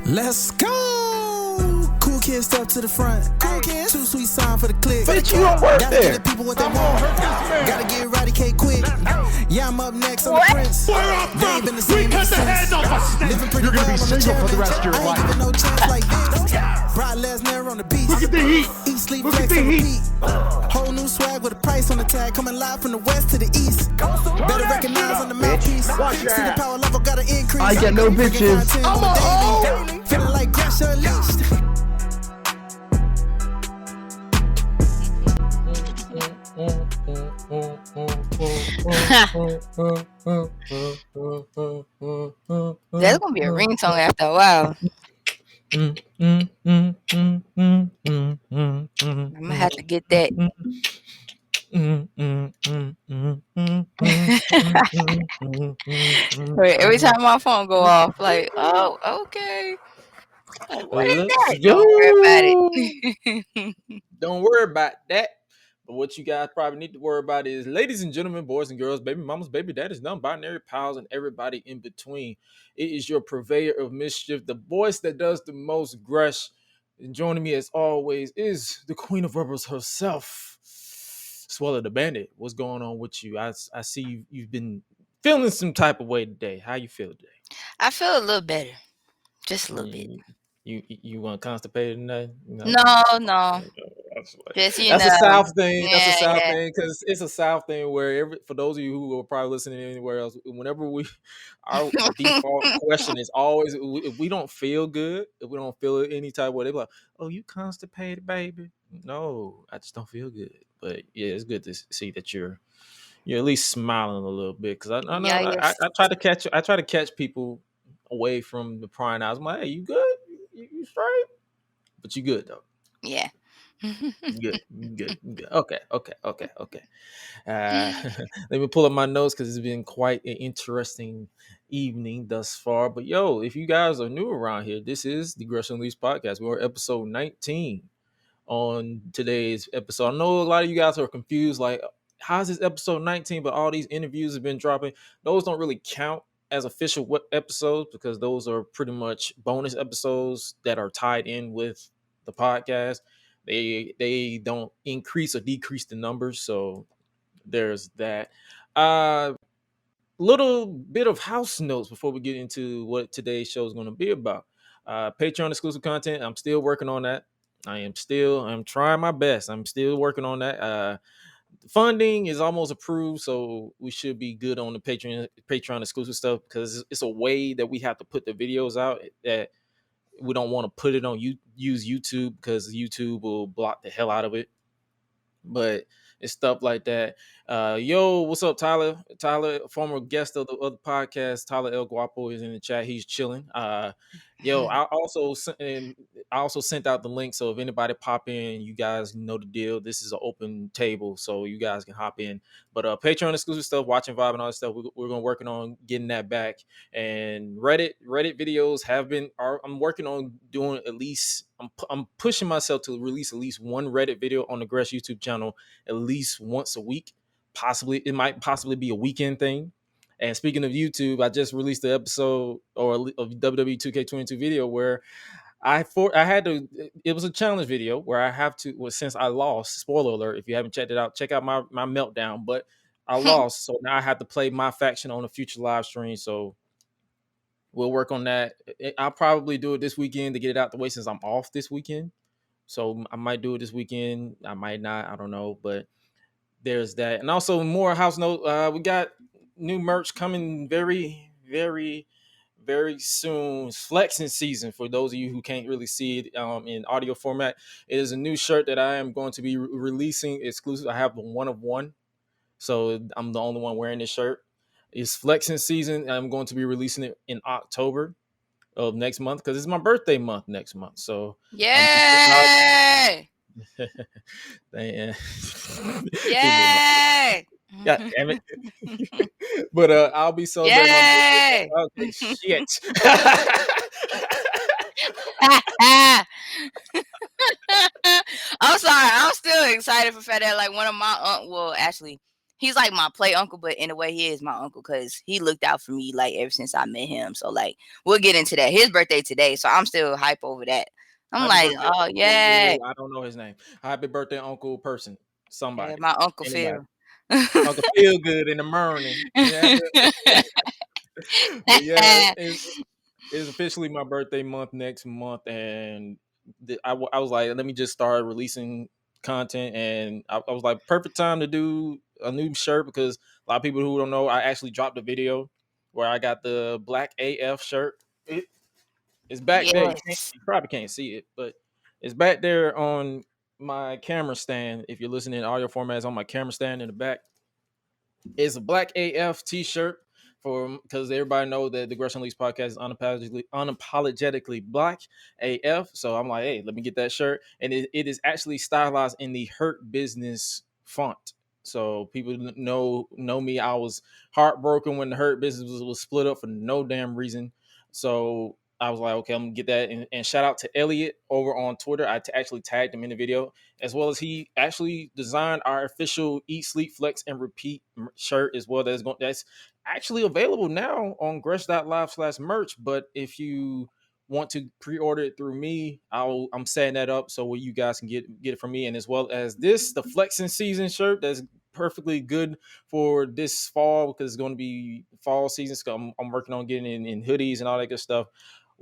Let's go. Cool kids step to the front. Cool kids. Too sweet sign for the click. Bitch, you don't work Gotta there. get the people what they want. Gotta get eradicate quick. Yeah, I'm up next on the Prince. They ain't been the same ever since. Living pretty You're gonna well be on the single for the challenge. rest of your I ain't life. giving no chance like this. Brock Lesnar on the beat. Look at the heat. Eat, sleep, Look at flex, the and heat. repeat. Whole new swag with a price on the tag. Coming live from the west to the east. Better recognize on the mouthpiece. Watch See the that. power level gotta increase. I get no bitches. I'm a hoe. Feeling like Gresh unleashed. That's gonna be a ringtone after a while. I'm gonna have to get that. Every time my phone go off, like, oh, okay. Like, what is that? Don't worry about it. Don't worry about that. But what you guys probably need to worry about is, ladies and gentlemen, boys and girls, baby mamas, baby daddies, non-binary pals, and everybody in between. It is your purveyor of mischief, the voice that does the most, Gresh. And joining me as always is the queen of rebels herself, Suela the Bandit. What's going on with you? I see you've been feeling some type of way today. How you feel today? I feel a little better, just a little bit. You want constipated tonight? No. That's Just a South thing. That's a South Yeah. thing because it's a South thing where for those of you who are probably listening anywhere else, whenever our default question is always if we don't feel good, if we don't feel any type of way, they're like, "Oh, you constipated, baby?" No, I just don't feel good. But yeah, it's good to see that you're at least smiling a little bit because I know Yeah, I try to catch people away from the prying eyes. I'm like, "Hey, you good? You straight?" But you good though. yeah. Good. Okay. Let me pull up my notes because it's been quite an interesting evening thus far. But yo, if you guys are new around here, this is the Gresh and Suela podcast. We're episode 19 on today's episode. I know a lot of you guys are confused, like, how's this episode 19? But all these interviews have been dropping. Those don't really count as official episodes because those are pretty much bonus episodes that are tied in with the podcast. They don't increase or decrease the numbers, so there's that. Little bit of house notes before we get into what today's show is going to be about. Patreon exclusive content. I'm still working on that. I'm trying my best. I'm still working on that. Funding is almost approved, so we should be good on the Patreon exclusive stuff because it's a way that we have to put the videos out that we don't want to put it on use YouTube because YouTube will block the hell out of it. But it's stuff like that. Yo, what's up, Tyler? Tyler, former guest of the other podcast, Tyler El Guapo is in the chat. He's chilling. Yo, I also sent out the link, so if anybody pop in, you guys know the deal. This is an open table, so you guys can hop in. But Patreon exclusive stuff, watching Vibe and all that stuff, we're gonna working on getting that back. And Reddit videos I'm working on doing at least. I'm pushing myself to release at least one Reddit video on the Gresh YouTube channel at least once a week. It might possibly be a weekend thing. And speaking of YouTube, I just released the episode of WWE 2K22 video where it was a challenge video where I have to, since I lost, spoiler alert, if you haven't checked it out, check out my meltdown, but I lost. So now I have to play my faction on a future live stream. So we'll work on that. I'll probably do it this weekend to get it out the way since I'm off this weekend. So I might do it this weekend. I might not. I don't know. But there's that. And also more house note. We got new merch coming very, very, very soon. It's Flexin season for those of you who can't really see it in audio format. It is a new shirt that I am going to be releasing exclusive. I have the one of one. So I'm the only one wearing this shirt. It's Flexin season. I'm going to be releasing it in October of next month because it's my birthday month next month. So Yay! Yay! God damn it! But I'll be so Yay! Shit. I'm sorry. I'm still excited for Fat Ed. Like one of my actually, he's like my play uncle, but in a way he is my uncle because he looked out for me like ever since I met him. So like we'll get into that. His birthday today, so I'm still hype over that. I'm Happy like, birthday, oh yeah, Uncle. I don't know his name. Happy birthday, Uncle person. yeah, Somebody. my Uncle Anybody. Phil. Uncle Feel Good in the morning. Yeah. But yeah, it's officially my birthday month next month, and I was like, let me just start releasing content, and I was like, perfect time to do a new shirt because a lot of people who don't know, I actually dropped a video where I got the Black AF shirt. It's back there. Yes. You probably can't see it, but it's back there on my camera stand. If you're listening in audio formats, on my camera stand in the back. It's a Black AF t-shirt for because everybody know that the Gresh and podcast is unapologetically Black AF. So I'm like, hey, let me get that shirt, and it is actually stylized in the Hurt Business font. So people know me. I was heartbroken when the Hurt Business was split up for no damn reason. So I was like, okay, I'm gonna get that. And shout out to Elliot over on Twitter. I actually tagged him in the video, as well as he actually designed our official Eat, Sleep, Flex, and Repeat shirt as well. That's actually available now on gresh.live/merch. But if you want to pre-order it through me, I'm setting that up so where you guys can get it from me. And as well as this, the Flexin season shirt that's perfectly good for this fall because it's going to be fall season. So I'm working on getting in hoodies and all that good stuff.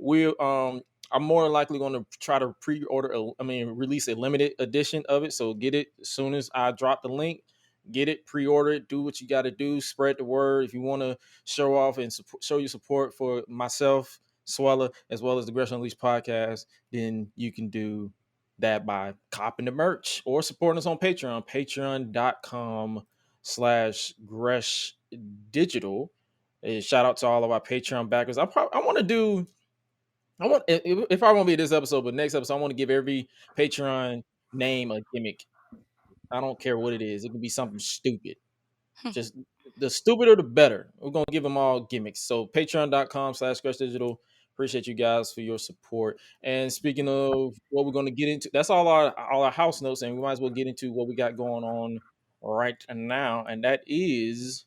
I'm more than likely going to try to release a limited edition of it. So get it as soon as I drop the link. Get it, pre-order it, do what you got to do, spread the word. If you want to show off and show your support for myself, Suela, as well as the Gresh Unleashed podcast, then you can do that by copping the merch or supporting us on Patreon, patreon.com/Gresh Digital. Shout out to all of our Patreon backers. I want to do if I won't be this episode, but next episode, I want to give every Patreon name a gimmick. I don't care what it is. It can be something stupid. Just the stupider, the better. We're going to give them all gimmicks. So patreon.com/Gresh Digital. Appreciate you guys for your support. And speaking of what we're going to get into, that's all our house notes. And we might as well get into what we got going on right now. And that is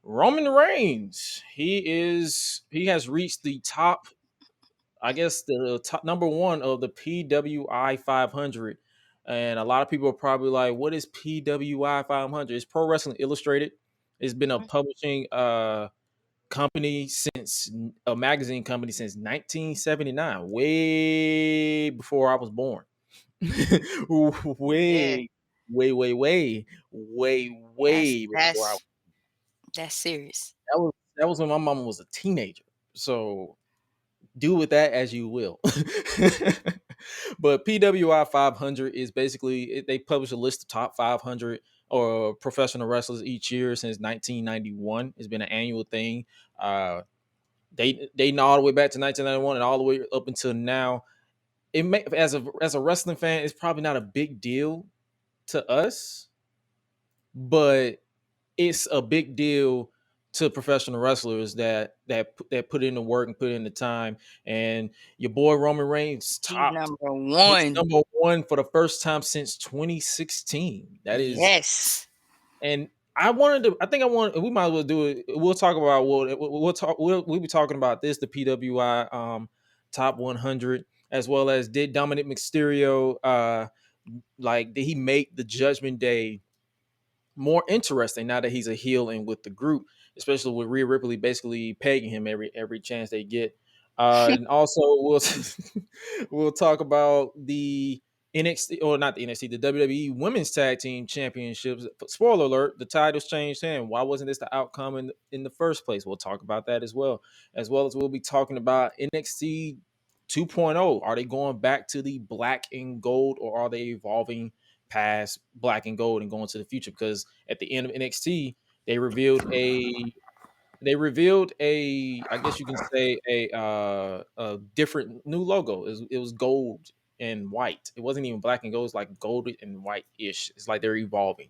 Roman Reigns. He has reached the top, I guess, the top number one of the PWI 500. And a lot of people are probably like, what is PWI 500? It's Pro Wrestling Illustrated. It's been a publishing company since a magazine company since 1979, way before I was born. Yeah. way, way before That's serious. that was when my mama was a teenager. So do with that as you will. But PWI 500 is basically they publish a list of top 500 or professional wrestlers each year since 1991. It's been an annual thing. They know all the way back to 1991 and all the way up until now. As a wrestling fan, it's probably not a big deal to us, but it's a big deal to professional wrestlers that put in the work and put in the time. And your boy Roman Reigns He's topped. number He's one. number one for the first time since 2016. That is, Yes. and I wanted to. I think I want. We might as well do it. We'll talk about we'll talk. We'll be talking about this, the PWI top 100, as well as did Dominic Mysterio did he make the Judgment Day more interesting now that he's a heel and with the group, especially with Rhea Ripley basically pegging him every chance they get. And also we'll talk about the NXT, or not the NXT, the WWE Women's Tag Team Championships. Spoiler alert: the titles changed hands. Why wasn't this the outcome in the first place? We'll talk about that as well as we'll be talking about NXT 2.0. Are they going back to the black and gold, or are they evolving past black and gold and going to the future? Because at the end of NXT, they revealed I guess you can say a different new logo. It was gold and white. It wasn't even black and gold. It's like gold and white ish. It's like they're evolving,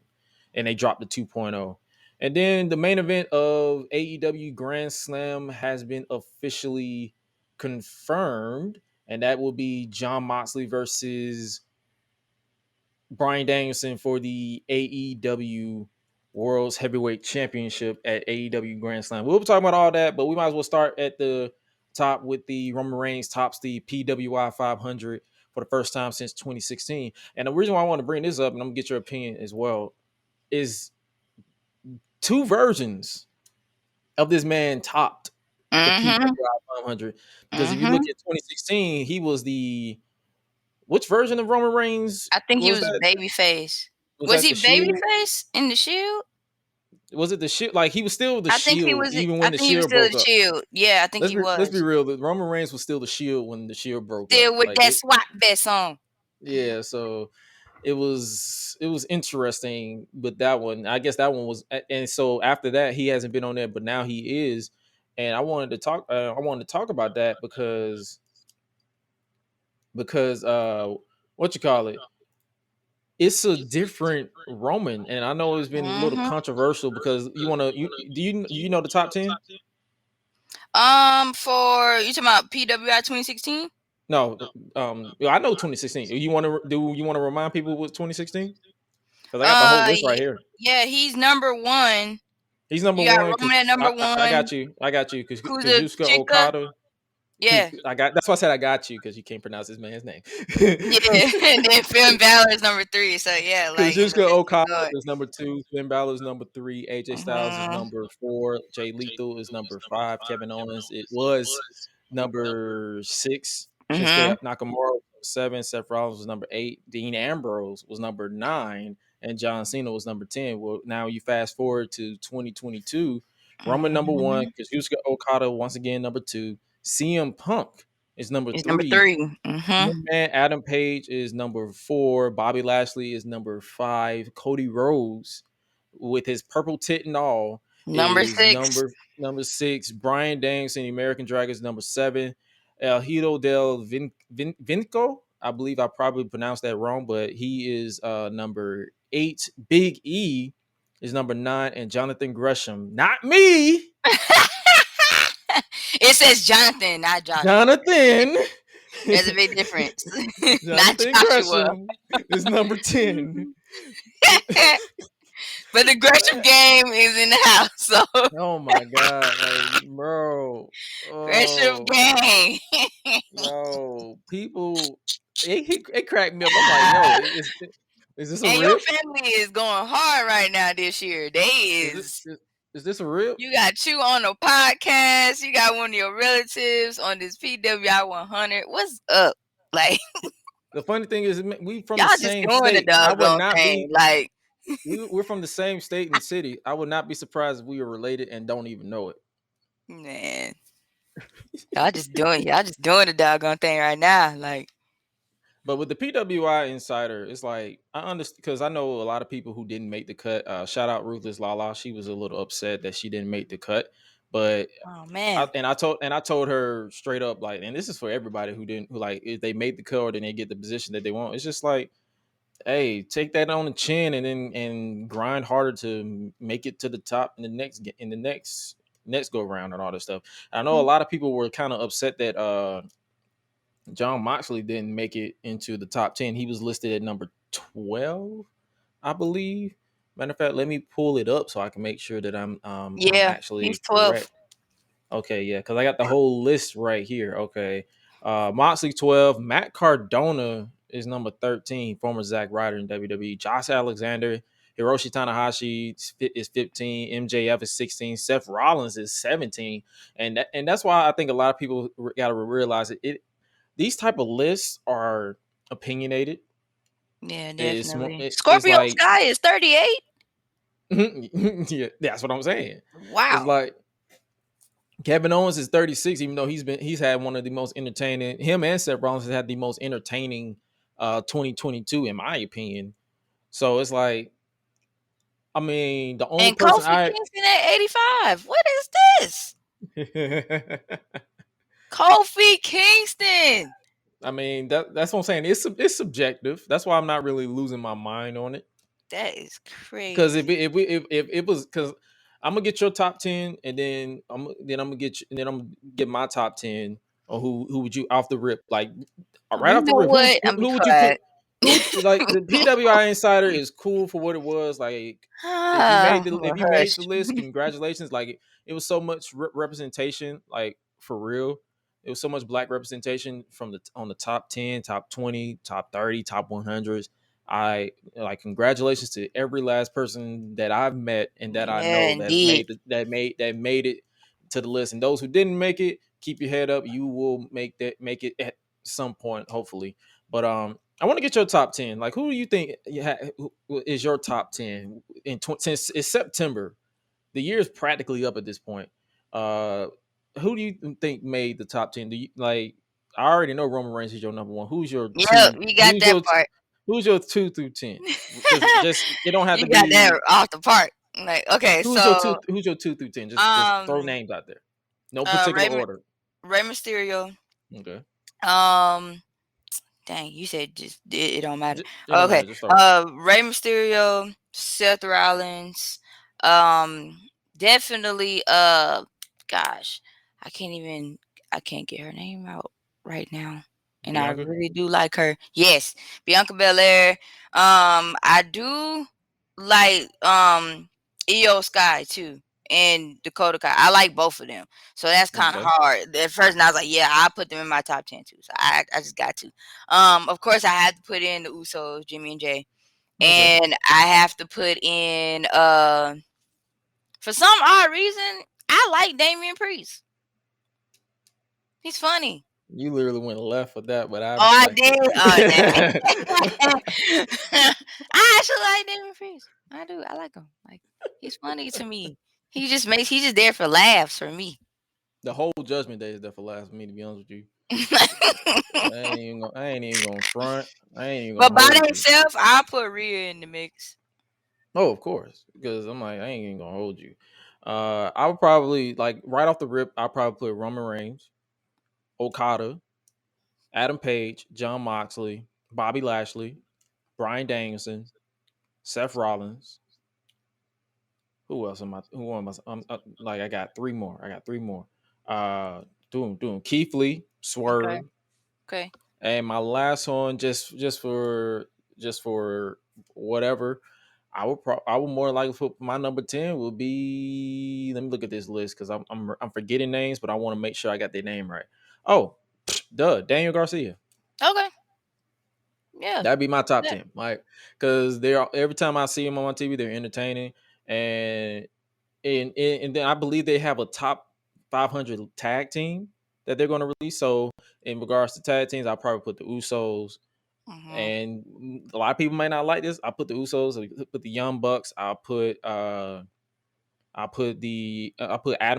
and they dropped the 2.0. And then the main event of AEW Grand Slam has been officially confirmed, and that will be Jon Moxley versus Bryan Danielson for the AEW World's Heavyweight Championship at AEW Grand Slam. We'll be talking about all that, but we might as well start at the top with the Roman Reigns tops the PWI 500 for the first time since 2016. And the reason why I want to bring this up, and I'm gonna get your opinion as well, is two versions of this man topped the Mm-hmm. PWI 500. Because if you Mm-hmm. look at 2016, he was which version of Roman Reigns I think he was was that? babyface. Was Was that he the Shield? babyface in the Shield? Was it the Shield? Like he was still the I think he Shield was. even I when the think he was Shield still broke the up. Shield. Yeah, I think he Let's be was. real. The Roman Reigns was still the Shield when the Shield broke up. Still with Like that SWAT vest on. yeah. So it was interesting with that one. I guess that one was, and so after that he hasn't been on there, but now he is. And I wanted to talk. I wanted to talk about that because what you call it? It's a different Roman, and I know it's been a little Mm-hmm. controversial because you know the top 10? For you talking about PWI 2016? No, I know 2016. You want to remind people what 2016? Because I got the whole list right here. Yeah, he's number one. He's number You got one Roman because at number I one. got you. I got you because Yusuke Kuzuchika. Okada. Yeah. That's why I said I got you because you can't pronounce this man's name. Yeah. And then Finn Balor is number 3. So yeah, like and the Kazuchika list is Okada going. is number 2. Finn Balor is number 3. AJ Styles is Mm-hmm. number 4. Jay Lethal is number 5. Kevin Owens it was number 6. Mm-hmm. Shinsuke Nakamura was 7. Seth Rollins was number 8. Dean Ambrose was number 9. And John Cena was number 10. Well, now you fast forward to 2022. Roman number 1. Mm-hmm. Kazuchika Okada once again number 2. CM Punk is number It's number 3. 3. Mm-hmm. Man, Adam Page is number 4. Bobby Lashley is number 5. Cody Rhodes, with his purple tit and all, Number is 6. number 6. Brian Danielson, the American Dragon, is number 7. El Hido del Vinco, I believe I probably pronounced that wrong, but he is number 8. Big E is number 9, and Jonathan Gresham, not me. It says Jonathan, not Joshua. Jonathan. There's a big difference. Not Jonathan Joshua. Gresham is number 10. But the Gresham game is in the house, so Oh my god, like bro. Gresham Oh game. yo, people, it cracked me up. I'm like, yo, is this a And your rip? family is going hard right now this year. They Is this a rip? You got you on a podcast. You got one of your relatives on this PWI 100. What's up? Like The funny thing is, we from y'all the just same doing the state. I would doggone not thing. be. Like We're from the same state and city. I would not be surprised if we were related and don't even know it. man, y'all just doing the doggone thing right now. Like But with the PWI Insider, it's like I understand because I know a lot of people who didn't make the cut. Shout out Ruthless Lala. She was a little upset that she didn't make the cut. But oh man. I told her straight up, like, and this is for everybody who like, if they made the cut or then they get the position that they want. It's just like, hey, take that on the chin and grind harder to make it to the top in the next go round and all this stuff. I know a lot of people were kind of upset that John Moxley didn't make it into the top 10. He was listed at number 12, I believe. Matter of fact, let me pull it up so I can make sure that I'm Yeah, actually he's 12. correct. Okay, yeah, because I got the whole list right here. Okay. Moxley 12. Matt Cardona is number 13, former Zack Ryder in WWE. Josh Alexander, Hiroshi Tanahashi is 15. MJF is 16. Seth Rollins is 17. And that's why I think a lot of people got to realize it. These type of lists are opinionated. Yeah, It's definitely. it's Scorpio like Sky is 38. yeah, that's what I'm saying. Wow. It's like Kevin Owens is 36, even though he's had one of the most entertaining. Him and Seth Rollins has had the most entertaining 2022, in my opinion. So it's like, I mean, the only And person Kofi Kingston at 85. What is this? Kofi Kingston. I mean, that's what I'm saying. It's subjective. That's why I'm not really losing my mind on it. That is crazy. Because if it was, because I'm gonna get your top 10, and then I'm gonna get my top 10 or who would you off the rip, like right You off the know rip, what? I'm who would you quiet. put? like the PWI Insider is cool for what it was. Like if you made the Hush. list, congratulations. Like it was so much representation, like for real. It was so much black representation from on the top 10, top 20, top 30, top 100s. I like congratulations to every last person that I've met and that I Yeah, know that's indeed. made it to the list. And those who didn't make it, keep your head up. You will make it at some point, hopefully. But I want to get your top 10. Like, who do you think is your top 10 since it's September? The year is practically up at this point. Uh, who do you think made the top 10? Do you like? I already know Roman Reigns is your number one. Who's your Yep, two? you got that part. Who's your 2 through 10? Just it don't have You to got that be. off the part. Like, okay, Who's your so 2 through 10? Just throw um, names out there. No particular order. Rey Mysterio. Okay. Um, dang, you said just it don't matter. It don't Okay, matter. Just start. Rey Mysterio, Seth Rollins. Definitely. Gosh, I can't even. I can't get her name out right now, and I Bianca. really do like her. Yes, Bianca Belair. I do like Io Sky too, and Dakota Kai. I like both of them. So that's kind of Okay. hard. At first, I was like, yeah, I put them in my top 10 too. So I just got to. Of course, I had to put in the Usos, Jimmy and Jay, Okay. and I have to put in for some odd reason, I like Damian Priest. He's funny. You literally went left with that, but I Oh, I respect did. Oh, it. dang. I actually like Damian Priest. I do. I like him. Like he's funny to me. He's just there for laughs for me. The whole Judgment Day is there for last for me, to be honest with you. I ain't even gonna front. I ain't even But gonna by hold you. himself, I'll put Rhea in the mix. Oh, of course, because I'm like, I ain't even gonna hold you. I would probably like right off the rip. I'll probably put Roman Reigns, Okada, Adam Page, John Moxley, Bobby Lashley, Bryan Danielson, Seth Rollins. Who else am I? Who am I? Like I got three more. Uh, doing Keith Lee, Okay. Swerve, Okay. and my last one just for whatever. I would more likely put my number 10 will be. Let me look at this list because I'm forgetting names, but I want to make sure I got their name right. Oh, Daniel Garcia. Okay. Yeah. That'd be my top Yeah. 10. Like, because they're every time I see them on TV, they're entertaining, and and then I believe they have a top 500 tag team that they're going to release. So in regards to tag teams, I'll probably put the Usos. Mm-hmm. And a lot of people might not like this. I put the Usos. I put the Young Bucks. I put Adam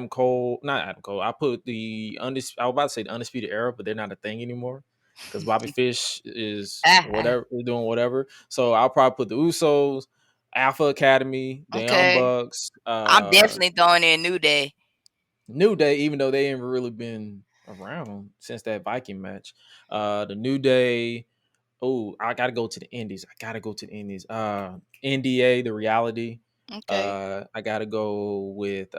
Cole, not Adam Cole. I put I was about to say the Undisputed Era, but they're not a thing anymore because Bobby Fish is whatever, is doing whatever. So I'll probably put the Usos, Alpha Academy, the Young Okay. Bucks, I'm definitely throwing in New Day. New Day, even though they ain't really been around since that Viking match. The New Day. Oh, I gotta go to the Indies. NDA, the reality. Okay. I gotta go with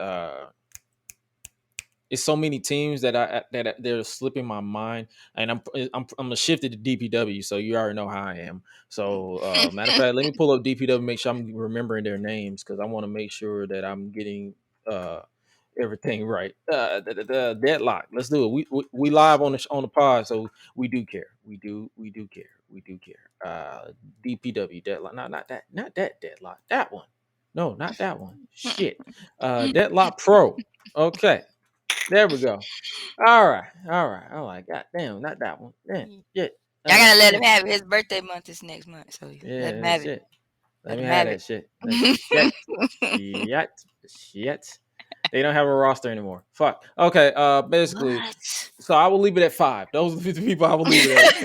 it's so many teams that they're slipping my mind, and I'm gonna shift it to DPW. So you already know how I am. So matter of fact, let me pull up DPW, make sure I'm remembering their names because I want to make sure that I'm getting everything right. The deadlock. Let's do it. We live on the pod, so we do care. We do care. We do care. DPW deadlock. Not that deadlock. That one. No, not that one. Shit. Deadlock Pro. Okay. There we go. All right. I'm like, God damn, not that one. Damn. Shit. I gotta let him Damn. have it. His birthday month is next month, so let him Yeah, have it. shit. Let Let me him have have that it. shit. Shit. They don't have a roster anymore. Fuck. Okay. Basically, What? so I will leave it at 5. Those are the people I will leave it at.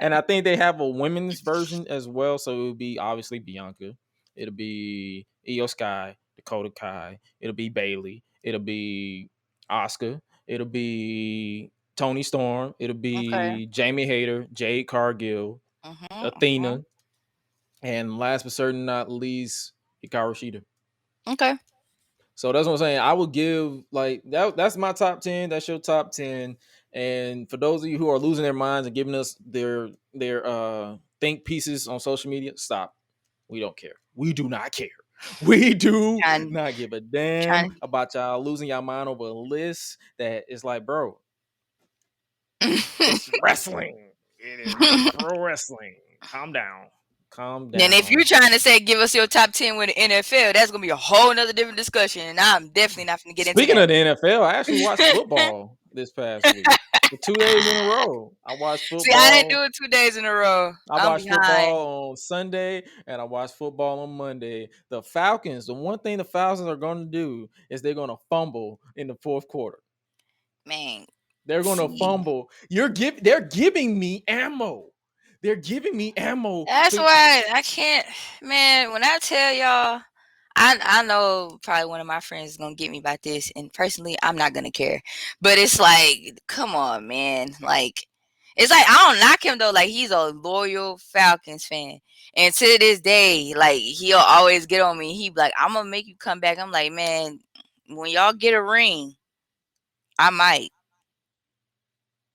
And I think they have a women's version as well. So it would be obviously Bianca. It'll be Io Sky, Dakota Kai. It'll be Bailey. It'll be Oscar. It'll be Tony Storm. It'll Okay. be Jamie Hayter, Jade Cargill, Mm-hmm. Athena, and last but certainly not least, Hikaru Shida. Okay. So that's what I'm saying. I would give like that. That's my top 10. That's your top 10. And for those of you who are losing their minds and giving us their think pieces on social media, stop. We don't care. We do not care. We do Trying, not give a damn trying. about y'all losing your mind over a list that is like, bro, it's wrestling. It is pro wrestling. Calm down. Calm Then if down. you're trying to say give us your top 10 with the NFL, that's gonna be a whole nother different discussion, and I'm definitely not gonna get into Speaking that. of the NFL, I actually watched football this past week. For 2 days in a row. I watched See, I didn't football. do it 2 days in a row. I I'm watched behind. football on Sunday and I watched football on Monday. The Falcons, the one thing the Falcons are going to do is they're going to fumble in the fourth quarter. Man, They're going to see, fumble. They're giving me ammo. They're giving me ammo. that's why I can't. Man, when I tell y'all, I know probably one of my friends is gonna get me about this, and personally, I'm not gonna care. But it's like, come on, man. Like, it's like I don't knock him though. Like he's a loyal Falcons fan, and to this day, like he'll always get on me. He be like, "I'm gonna make you come back." I'm like, man, when y'all get a ring, I might,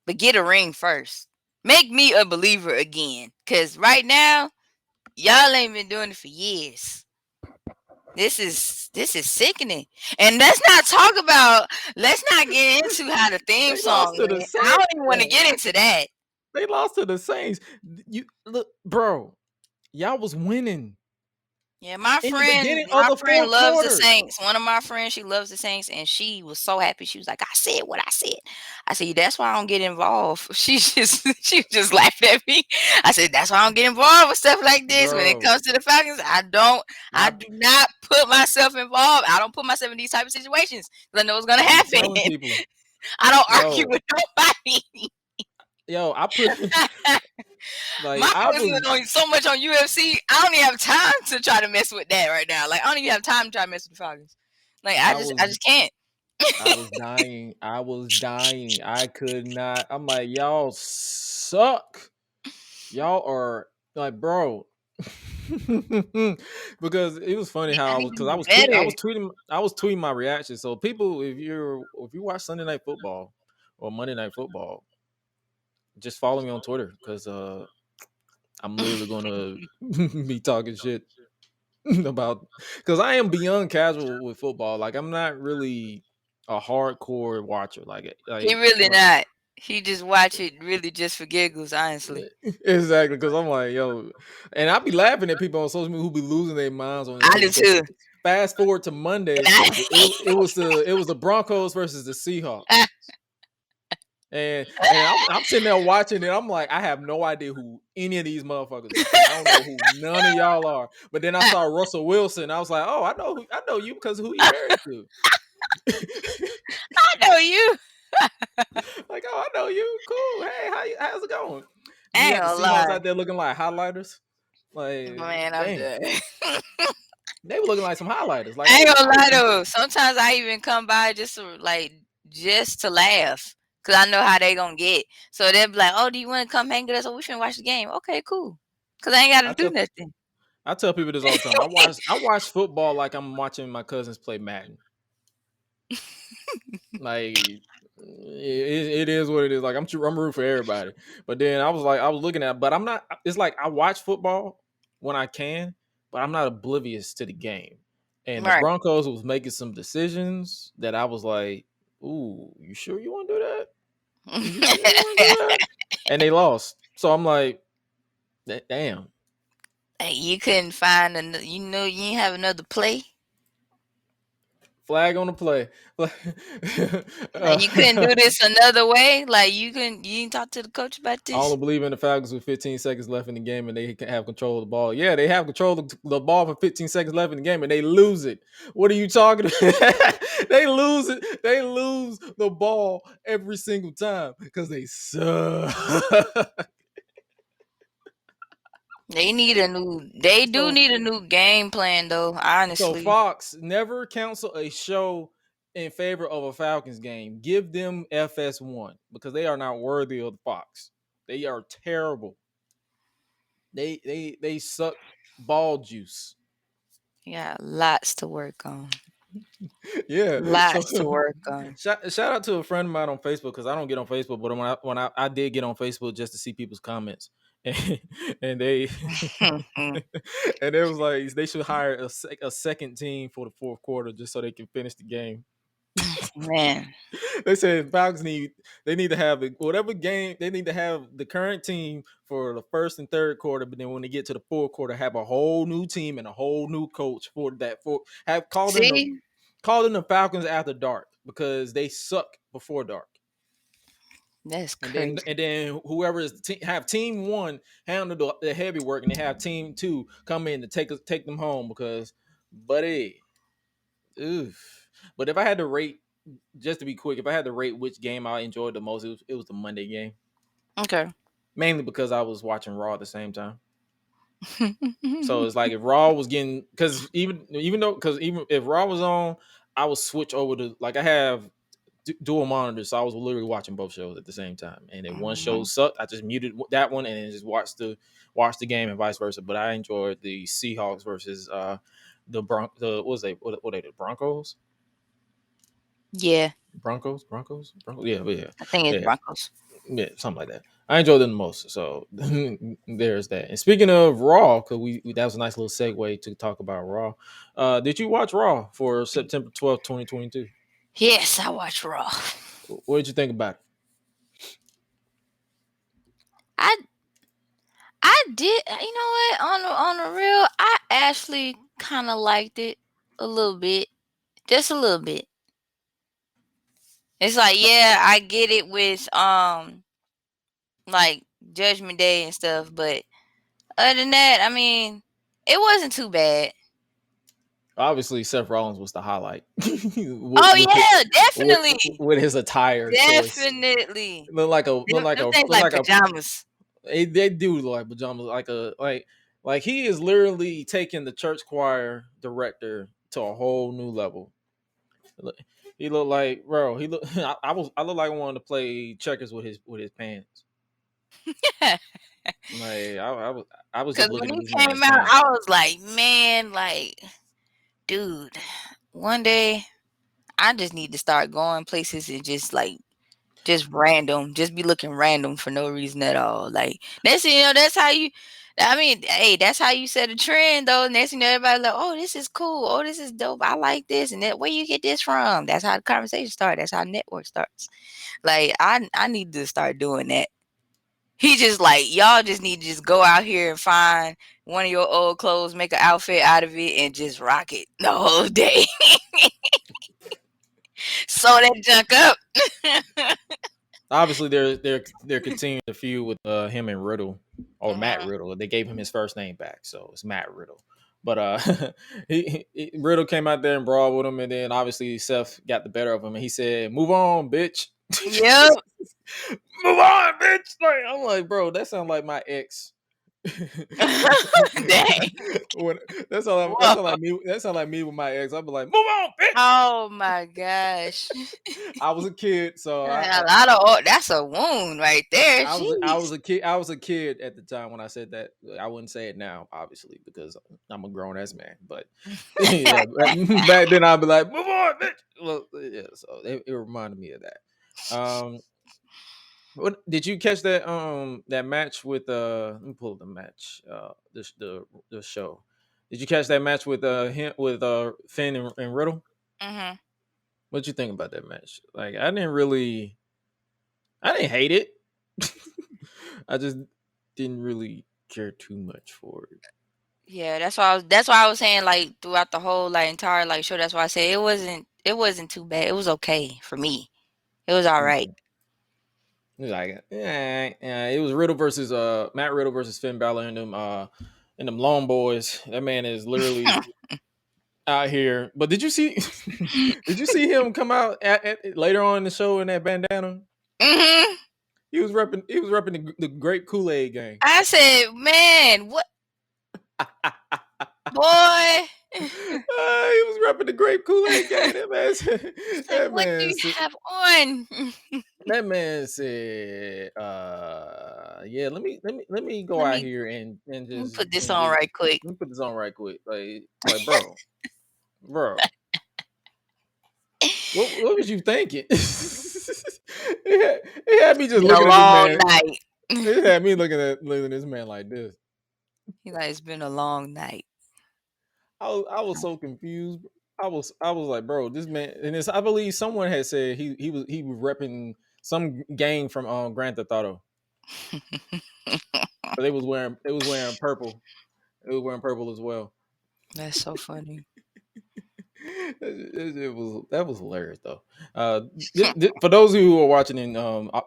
but get a ring first. Make me a believer again, cause right now, y'all ain't been doing it for years. This is sickening. And let's not get into how the theme they lost song to the went. I don't even want to Saints. get into that. They lost to the Saints. You look, bro. Y'all was winning Yeah, in the beginning of my the friend fourth loves the quarter. Saints. One of my friends, she loves the Saints, and she was so happy. She was like, "I said what I said." I said, "That's why I don't get involved." She just laughed at me. I said, "That's why I don't get involved with stuff like this. When it Bro, comes to the Falcons, I I do not put myself involved. I don't put myself in these type of situations because I know what's gonna I be happen. telling people, I don't argue yo, with nobody." I put like My I focus was is on so much on UFC. I don't even have time to try to mess with that right now. Like I don't even have time to try to mess with the Falcons. Like I I was just can't. I was dying. I was dying. I could not. I'm like, y'all suck. Y'all are like, bro. Because it was funny I how need to because I be was better. I was tweeting my reaction. So people, if you watch Sunday Night Football or Monday Night Football, just follow me on Twitter because I'm literally gonna be talking shit about because I am beyond casual with football. Like I'm not really a hardcore watcher. He Like really not. He just watch it really just for giggles, honestly. exactly because I'm like yo, and I be laughing at people on social media who be losing their minds on I this do because too. fast forward to Monday, And it was the Broncos versus the Seahawks. And I'm sitting there watching it. I'm like, I have no idea who any of these motherfuckers are. I don't know who none of y'all are. But then I saw Russell Wilson. I was like, oh, I know you because of who you married to. I know you. Like, oh, I know you. Cool. Hey, how's it going? I Then you ain't got the gonna Seahawks lie. out there looking like highlighters. Like, Man, I'm damn, done. they were looking like some highlighters. Like, I I ain't was gonna like, lie though. Sometimes I even come by just to laugh. Cause I know how they gonna get. So they'll be like, "Oh, do you want to come hang with us? Oh, we finna watch the game." Okay, cool. Cause I ain't gotta I do tell nothing. I tell people this all the time. I watch football like I'm watching my cousins play Madden. Like it is what it is. Like I'm rooting for everybody. But then I was looking at, but I'm not. It's like I watch football when I can, but I'm not oblivious to the game. And the Right. Broncos was making some decisions that I was like, "Ooh, you sure you want to do that? You sure you want to do that?" And they lost. So I'm like, "Damn." Hey, you couldn't find another. You know, you didn't have another play. Flag on the play. Like you couldn't do this another way. Like you didn't talk to the coach about I only this. believe in the Falcons with 15 seconds left in the game and they can have control of the ball. Yeah, they have control of the ball for 15 seconds left in the game and they lose it. What are you talking about? They lose it. They lose the ball every single time because they suck. They do so need a new game plan though. so Honestly, Fox never cancel a show in favor of a Falcons game. Give them FS1 because they are not worthy of the Fox. They are terrible. They suck ball juice. you got lots to work on. Yeah. So Lots to work on. shout out to a friend of mine on Facebook, because I don't get on Facebook, but when I did get on Facebook just to see people's comments, and, and they and it was like they should hire a second team for the fourth quarter just so they can finish the game. Man. They said Falcons need to have whatever game they need to have the current team for the first and third quarter, but then when they get to the fourth quarter, have a whole new team and a whole new coach for that. Have called in See? the Falcons after dark, because they suck before dark. That's And crazy. then whoever is have team one handle the heavy work, and they have team two come in to take them home, because buddy, oof. But if I had to rate, just to be quick, if I had to rate which game I enjoyed the most, it was the Monday game. Okay. Mainly because I was watching Raw at the same time. So it's like if Raw was getting, because even if Raw was on, I would switch over to, like, I have dual monitors, so I was literally watching both shows at the same time. And if one show sucked, I just muted that one and then just watched the game, and vice versa. But I enjoyed the Seahawks versus the what was they the Broncos? Yeah. Broncos. Yeah. I think it's Broncos. Yeah, something like that. I enjoyed them the most. So there's that. And speaking of Raw, because that was a nice little segue to talk about Raw. Did you watch Raw for September 12th, 2022? Yes, I watched Raw. What did you think about it? I did. You know what? On the real, I actually kind of liked it a little bit, just a little bit. It's like, yeah, I get it with like Judgment Day and stuff, but other than that, I mean, it wasn't too bad. Obviously, Seth Rollins was the highlight. Definitely. With his attire choice. Definitely. Look like pajamas. They do look like pajamas, like he is literally taking the church choir director to a whole new level. He looked like, bro. I look like I wanted to play checkers with his pants. Like I was just Because looking when at he this man's came out, pants. I was like, man, like, dude, one day I just need to start going places and just be looking random for no reason at all. Like, that's how you. I mean, hey, that's how you set a trend, though. Next thing you know, everybody's like, oh, this is cool. Oh, this is dope. I like this. And where you get this from? That's how the conversation starts. That's how the network starts. Like, I need to start doing that. He just like, y'all just need to just go out here and find one of your old clothes, make an outfit out of it, and just rock it the whole day. Sew that junk up. Obviously, they're continuing to feud with him and Riddle, or Matt Riddle. They gave him his first name back, so it's Matt Riddle. But Riddle came out there and brawled with him, and then obviously Seth got the better of him, and he said, "Move on, bitch." Yep. Move on, bitch. Like, I'm like, bro, that sounds like my ex. Dang. That sound like me with my ex. I'd be like, move on, bitch. Oh my gosh. I was a kid, so that's a wound right there. I was a kid. I was a kid at the time when I said that. I wouldn't say it now, obviously, because I'm a grown ass man. But yeah, back then I'd be like, "Move on, bitch." Well, yeah. So it reminded me of that. What did you catch that match with let me pull up the match the show. Did you catch that match with him with Finn and Riddle? Mm-hmm. What'd you think about that match? Like, I didn't hate it. I just didn't really care too much for it. Yeah, that's why I was saying, like, throughout the whole entire show. That's why I said it wasn't too bad. It was okay for me. It was all right. It was like, it was Riddle versus Matt Riddle versus Finn Balor and them Long Boys. That man is literally out here. But did you see him come out later on in the show in that bandana? Mm-hmm. He was repping the Great Kool-Aid Gang. I said, man, what? Boy. He was repping the Great Kool-Aid Gang. What do you have on? That man said, yeah, let me go out here and just put this on right quick. Let me put this on right quick. Like bro. What was you thinking? It had me just It's been a looking at this long man. night. It had me looking at this man like this. He like, it's been a long night. I was so confused. I was like, bro, this man, and it's, I believe someone had said he was repping some gang from Grand Theft Auto, but it was wearing purple. It was wearing purple as well. That's so funny. That was hilarious though. For those of you who are watching in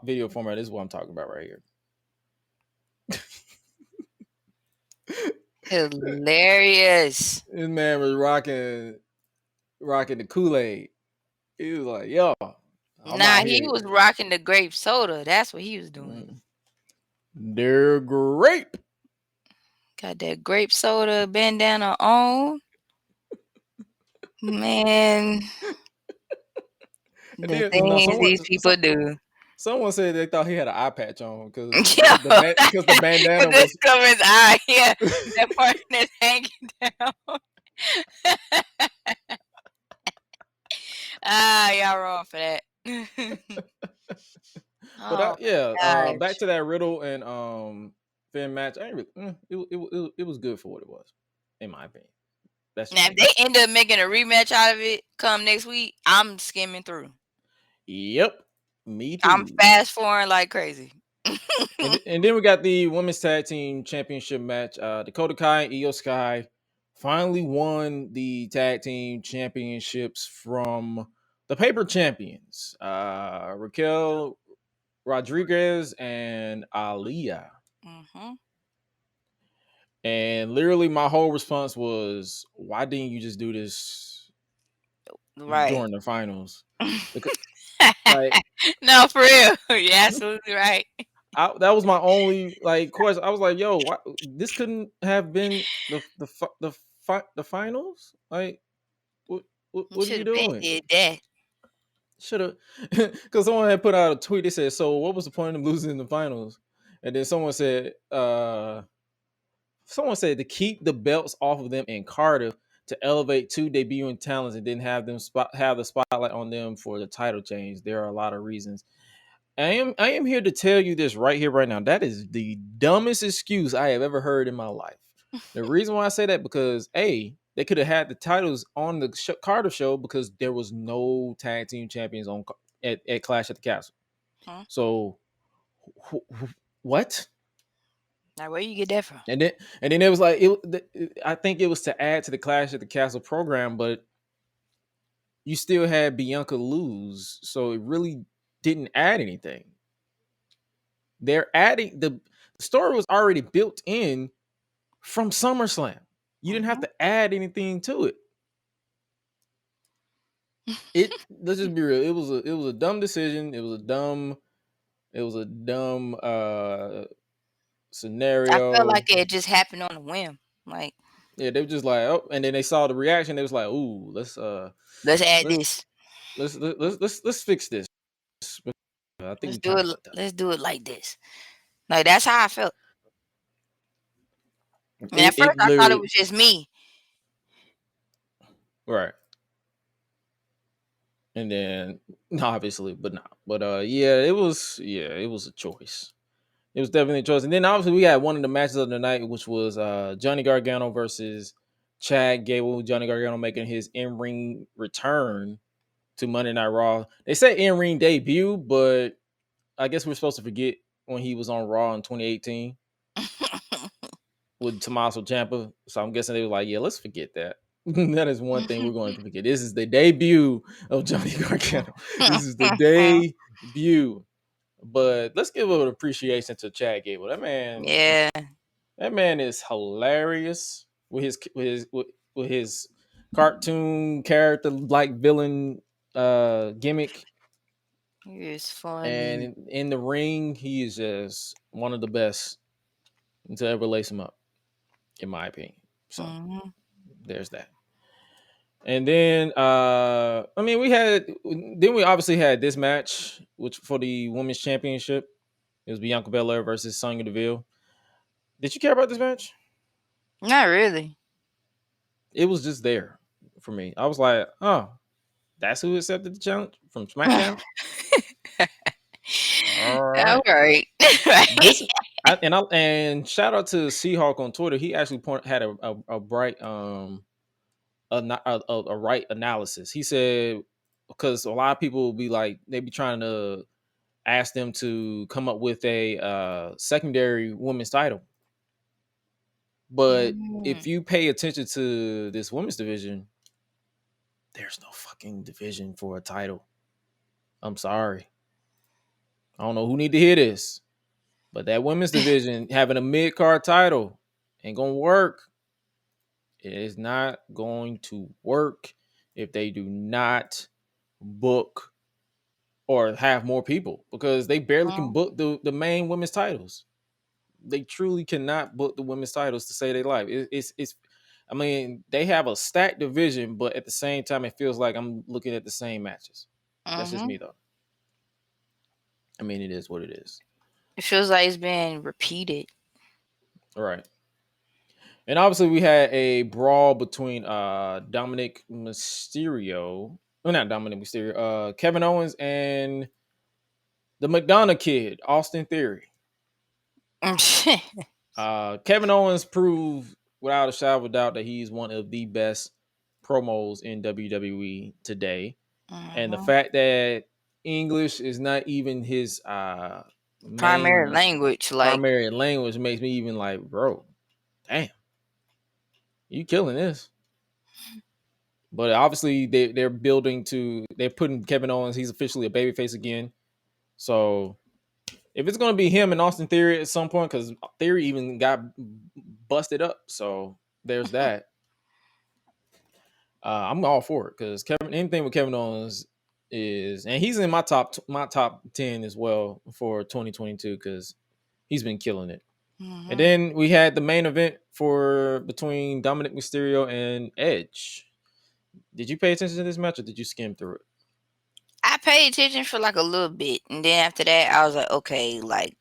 video format, this is what I'm talking about right here. Hilarious. This man was rocking the Kool-Aid. He was like, yo, I'm out He here. was rocking the grape soda. That's what he was doing. They're grape. Got that grape soda bandana on. Man. The things these people do. Someone said they thought he had an eye patch on because Yeah. the bandana was covers his eye. Yeah, that part is hanging down. Y'all wrong for that. But gosh. back to that Riddle and Finn match. I ain't really, it was good for what it was, in my opinion. That's Now, if they end up making a rematch out of it come next week, I'm skimming through. Yep, me too. I'm fast forwarding like crazy. and then we got the women's tag team championship match. Dakota Kai and Io Sky finally won the tag team championships from the paper champions, Raquel Rodriguez and Aliyah. Mm-hmm. And literally my whole response was, why didn't you just do this during the finals? Because, like, no, for real. You're absolutely right. that was my only question. I was like, yo, this couldn't have been the finals? Like, what are you doing? Did that. Should have, because someone had put out a tweet that said, so what was the point of losing in the finals? And then someone said to keep the belts off of them in Cardiff to elevate two debuting talents and didn't have them have the spotlight on them for the title change. There are a lot of reasons. I am here to tell you this right here, right now. That is the dumbest excuse I have ever heard in my life. The reason why I say that, because they could have had the titles on the Cardiff show because there was no tag team champions on at Clash at the Castle. Huh? So what? Now, where you get that from? And then it was like I think it was to add to the Clash at the Castle program, but you still had Bianca lose, so it really didn't add anything. They're adding the story was already built in from SummerSlam. You didn't have to add anything to it. Let's just be real. It was a dumb decision. It was a dumb scenario. I felt like it just happened on a whim. Like, yeah, they were just like, oh, and then they saw the reaction. They was like, ooh, let's add this. Let's fix this. I think let's do it like this. Like, that's how I felt. And at first I thought it was just me. Right. And then obviously, but no. But it was a choice. It was definitely a choice. And then obviously we had one of the matches of the night, which was Johnny Gargano versus Chad Gable. Johnny Gargano making his in-ring return to Monday Night Raw. They say in-ring debut, but I guess we're supposed to forget when he was on Raw in 2018 with Tommaso Ciampa. So I'm guessing they were like, yeah, let's forget that. That is one thing we're going to forget. This is the debut of Johnny Gargano. This is the debut. But let's give a little appreciation to Chad Gable. That man, that man is hilarious with his cartoon character like villain gimmick. He is funny. And in the ring, he is just one of the best to ever lace him up, in my opinion. So there's that. And then we obviously had this match, which for the women's championship. It was Bianca Belair versus Sonya Deville. Did you care about this match? Not really. It was just there for me. I was like, oh, That's who accepted the challenge from SmackDown. All right. All right. This and shout out to Seahawk on Twitter. He actually had a bright a right analysis. He said because a lot of people will be like they be trying to ask them to come up with a secondary women's title, but if you pay attention to this women's division, there's no fucking division for a title. I'm sorry. I don't know who need to hear this, but that women's division having a mid-card title ain't gonna work. It is not going to work if they do not book or have more people because they barely can book the main women's titles. They truly cannot book the women's titles to say they live. It's I mean, they have a stacked division, but at the same time, it feels like I'm looking at the same matches. That's just me though. I mean, it is what it is. It feels like it's been repeated. All right. And obviously we had a brawl between Dominic Mysterio. Well, not Dominic Mysterio, Kevin Owens and the McDonough kid, Austin Theory. Kevin Owens proved without a shadow of a doubt that he's one of the best promos in WWE today. And the fact that English is not even his primary language makes me even like, bro, damn, you killing this. But obviously they're putting Kevin Owens, he's officially a babyface again. So if it's going to be him and Austin Theory at some point, because Theory even got busted up. So there's that. I'm all for it because anything with Kevin Owens is, and he's in my top 10 as well for 2022 because he's been killing it. And then we had the main event between Dominic Mysterio and Edge. Did you pay attention to this match or did you skim through it? I paid attention for like a little bit, and then after that, I was like, okay, like,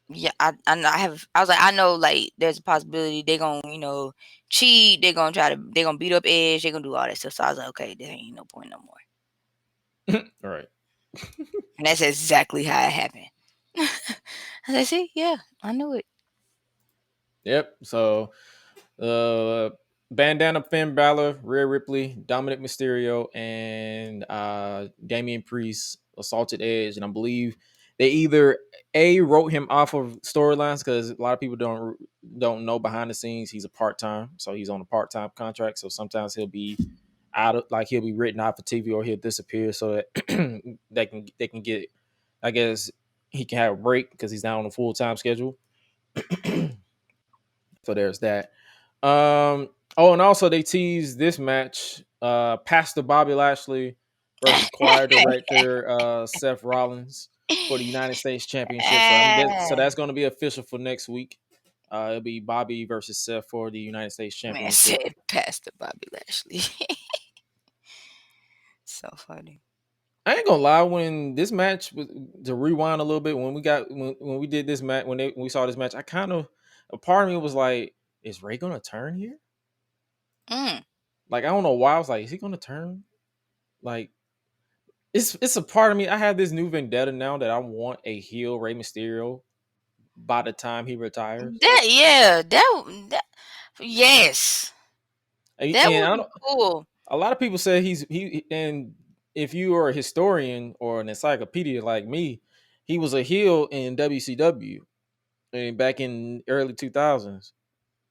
yeah, I was like, I know, like, there's a possibility they're gonna, cheat, they're gonna beat up Edge, they're gonna do all that stuff. So I was like, okay, there ain't no point no more. All right. And that's exactly how it happened. I said, see, yeah, I knew it. Yep. So, Bandana Finn Balor, Rhea Ripley, Dominic Mysterio, and Damian Priest assaulted Edge, and I believe they either wrote him off of storylines because a lot of people don't know behind the scenes he's a part-time, so he's on a part-time contract. So sometimes he'll be he'll be written out for TV or he'll disappear so that they can get, I guess he can have a break because he's not on a full-time schedule. So there's that. And also they teased this match, Pastor Bobby Lashley versus choir director Seth Rollins for the United States Championship. So that's going to be official for next week. It'll be Bobby versus Seth for the United States Championship. Man said Pastor Bobby Lashley. So funny. I ain't gonna lie. When this match, to rewind a little bit, when we did this match, when we saw this match, I kind of, a part of me was like, is Ray gonna turn here? Like, I don't know why. I was like, is he gonna turn? Like, it's a part of me. I have this new vendetta now that I want a heel Rey Mysterio by the time he retires. Yes. That would be cool. A lot of people say and if you are a historian or an encyclopedia like me, he was a heel in WCW and back in early 2000s,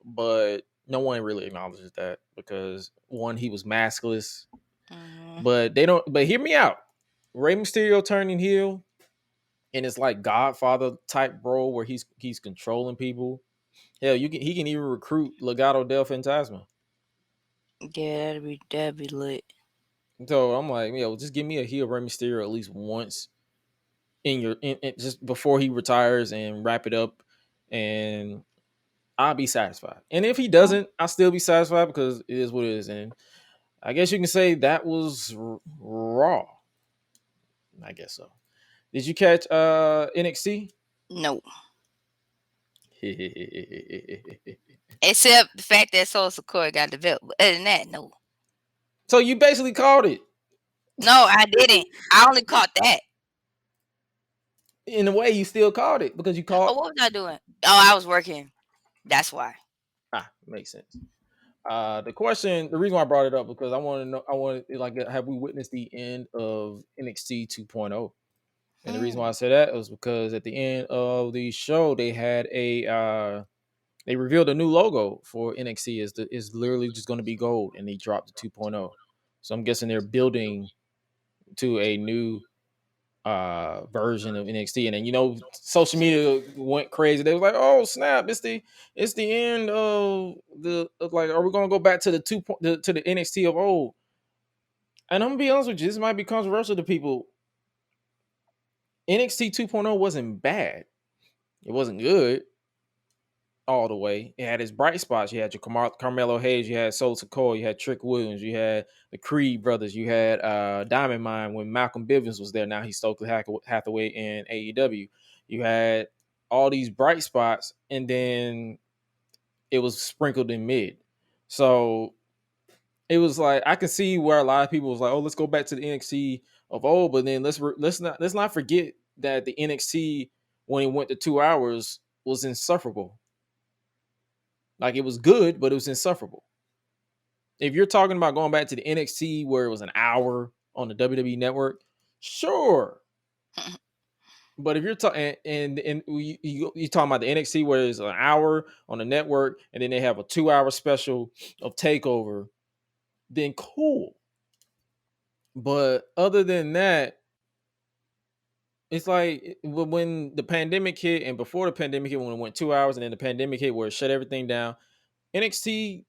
but no one really acknowledges that because one, he was maskless, but hear me out. Rey Mysterio turning heel, and it's like Godfather type role where he's controlling people. Hell, he can even recruit Legado del Fantasma. Yeah, that'd be lit. So I'm like, just give me a heel Rey Mysterio at least once in just before he retires and wrap it up, and I'll be satisfied. And if he doesn't, I'll still be satisfied because it is what it is. And I guess you can say that was Raw. I guess so. Did you catch NXT? No. Except the fact that Solo Sikoa got developed. Other than that, no. So you basically called it. No, I didn't. I only caught that. In a way, you still caught it because you Oh, caught. what was I doing? Oh, I was working. That's why. Makes sense. The reason why I brought it up because I want to know. I want to like, have we witnessed the end of NXT 2.0? And the reason why I said that was because at the end of the show, they had they revealed a new logo for NXT. Is literally just going to be gold, and they dropped the 2.0. So I'm guessing they're building to a new version of NXT. And then social media went crazy. They was like, "Oh snap! It's the end of like. Are we gonna go back to the to the NXT of old?" And I'm gonna be honest with you, this might be controversial to people. NXT 2.0 wasn't bad. It wasn't good all the way. It had its bright spots. You had your Carmelo Hayes, you had Solo Sikoa, you had Trick Williams, you had the Creed brothers, you had Diamond Mine when Malcolm Bivens was there. Now he's Stokely Hathaway in AEW. You had all these bright spots, and then it was sprinkled in mid. So it was like I can see where a lot of people was like, "Oh, let's go back to the NXT of old," but then let's not forget that the NXT when it went to 2 hours was insufferable. Like it was good, but it was insufferable. If you're talking about going back to the NXT where it was an hour on the WWE network, sure. But if you're talking and you talking about the NXT where it's an hour on the network and then they have a 2 hour special of Takeover, then cool. But other than that, it's like when the pandemic hit and before the pandemic hit, when it went 2 hours and then the pandemic hit where it shut everything down, NXT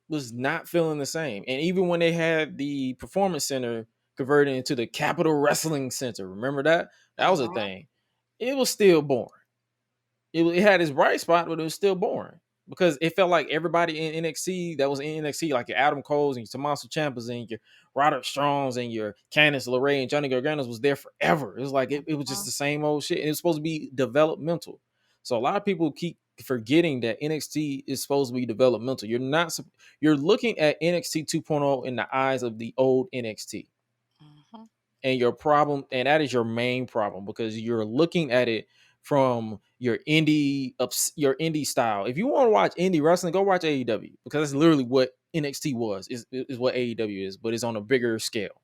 was not feeling the same. And even when they had the performance center converted into the Capital Wrestling Center, remember that? That was a thing. It was still boring. It had its bright spot, but it was still boring because it felt like everybody in NXT that was in NXT, like your Adam Coles and your Tommaso Ciampas and your Roderick Strongs and your Candice LeRae and Johnny Gargano's was there forever. It was like it was just the same old shit. And it was supposed to be developmental. So a lot of people keep forgetting that NXT is supposed to be developmental. You're looking at NXT 2.0 in the eyes of the old NXT. And your problem, and that is your main problem because you're looking at it from your indie style. If you want to watch indie wrestling, go watch AEW because that's literally what NXT is what AEW is, but it's on a bigger scale.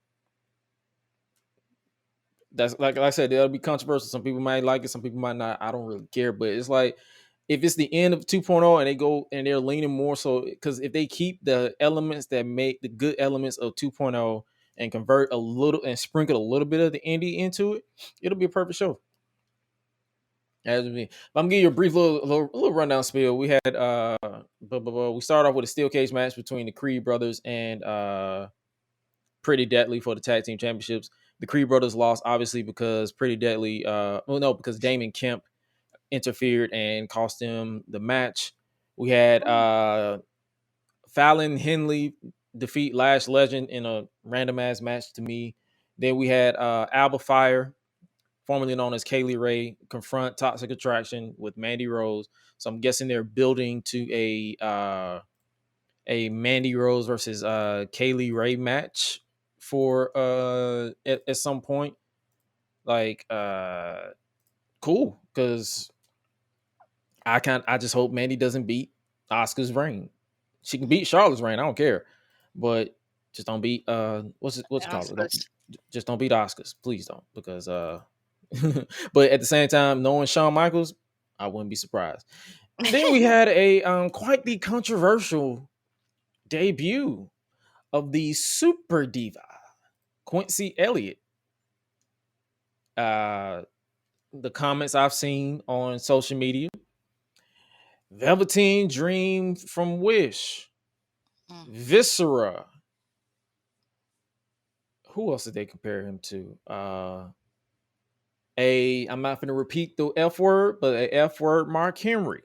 That's like I said, that'll be controversial. Some people might like it, some people might not. I don't really care, but it's like if it's the end of 2.0 and they go and they're leaning more so because if they keep the elements that make the good elements of 2.0 and convert a little and sprinkle a little bit of the indie into it, it'll be a perfect show. As me, I'm giving you a brief little rundown spiel. We had we started off with a steel cage match between the Creed brothers and Pretty Deadly for the tag team championships. The Creed brothers lost obviously because Pretty Deadly because Damon Kemp interfered and cost them the match. We had Fallon Henley defeat Lash Legend in a random ass match to me. Then we had Alba Fire, formerly known as Kaylee Ray, confront Toxic Attraction with Mandy Rose. So I'm guessing they're building to a Mandy Rose versus Kaylee Ray match for at some point. Like cool, because I just hope Mandy doesn't beat Asuka's reign. She can beat Charlotte's reign, I don't care. But just don't beat what's it called? Just don't beat Asuka's. Please don't. Because but at the same time, knowing Shawn Michaels, I wouldn't be surprised. Then we had a quite the controversial debut of the super diva, Quincy Elliott. The comments I've seen on social media, Velveteen Dream from Wish, Viscera. Who else did they compare him to? I'm not going to repeat the F word, but a F word Mark Henry.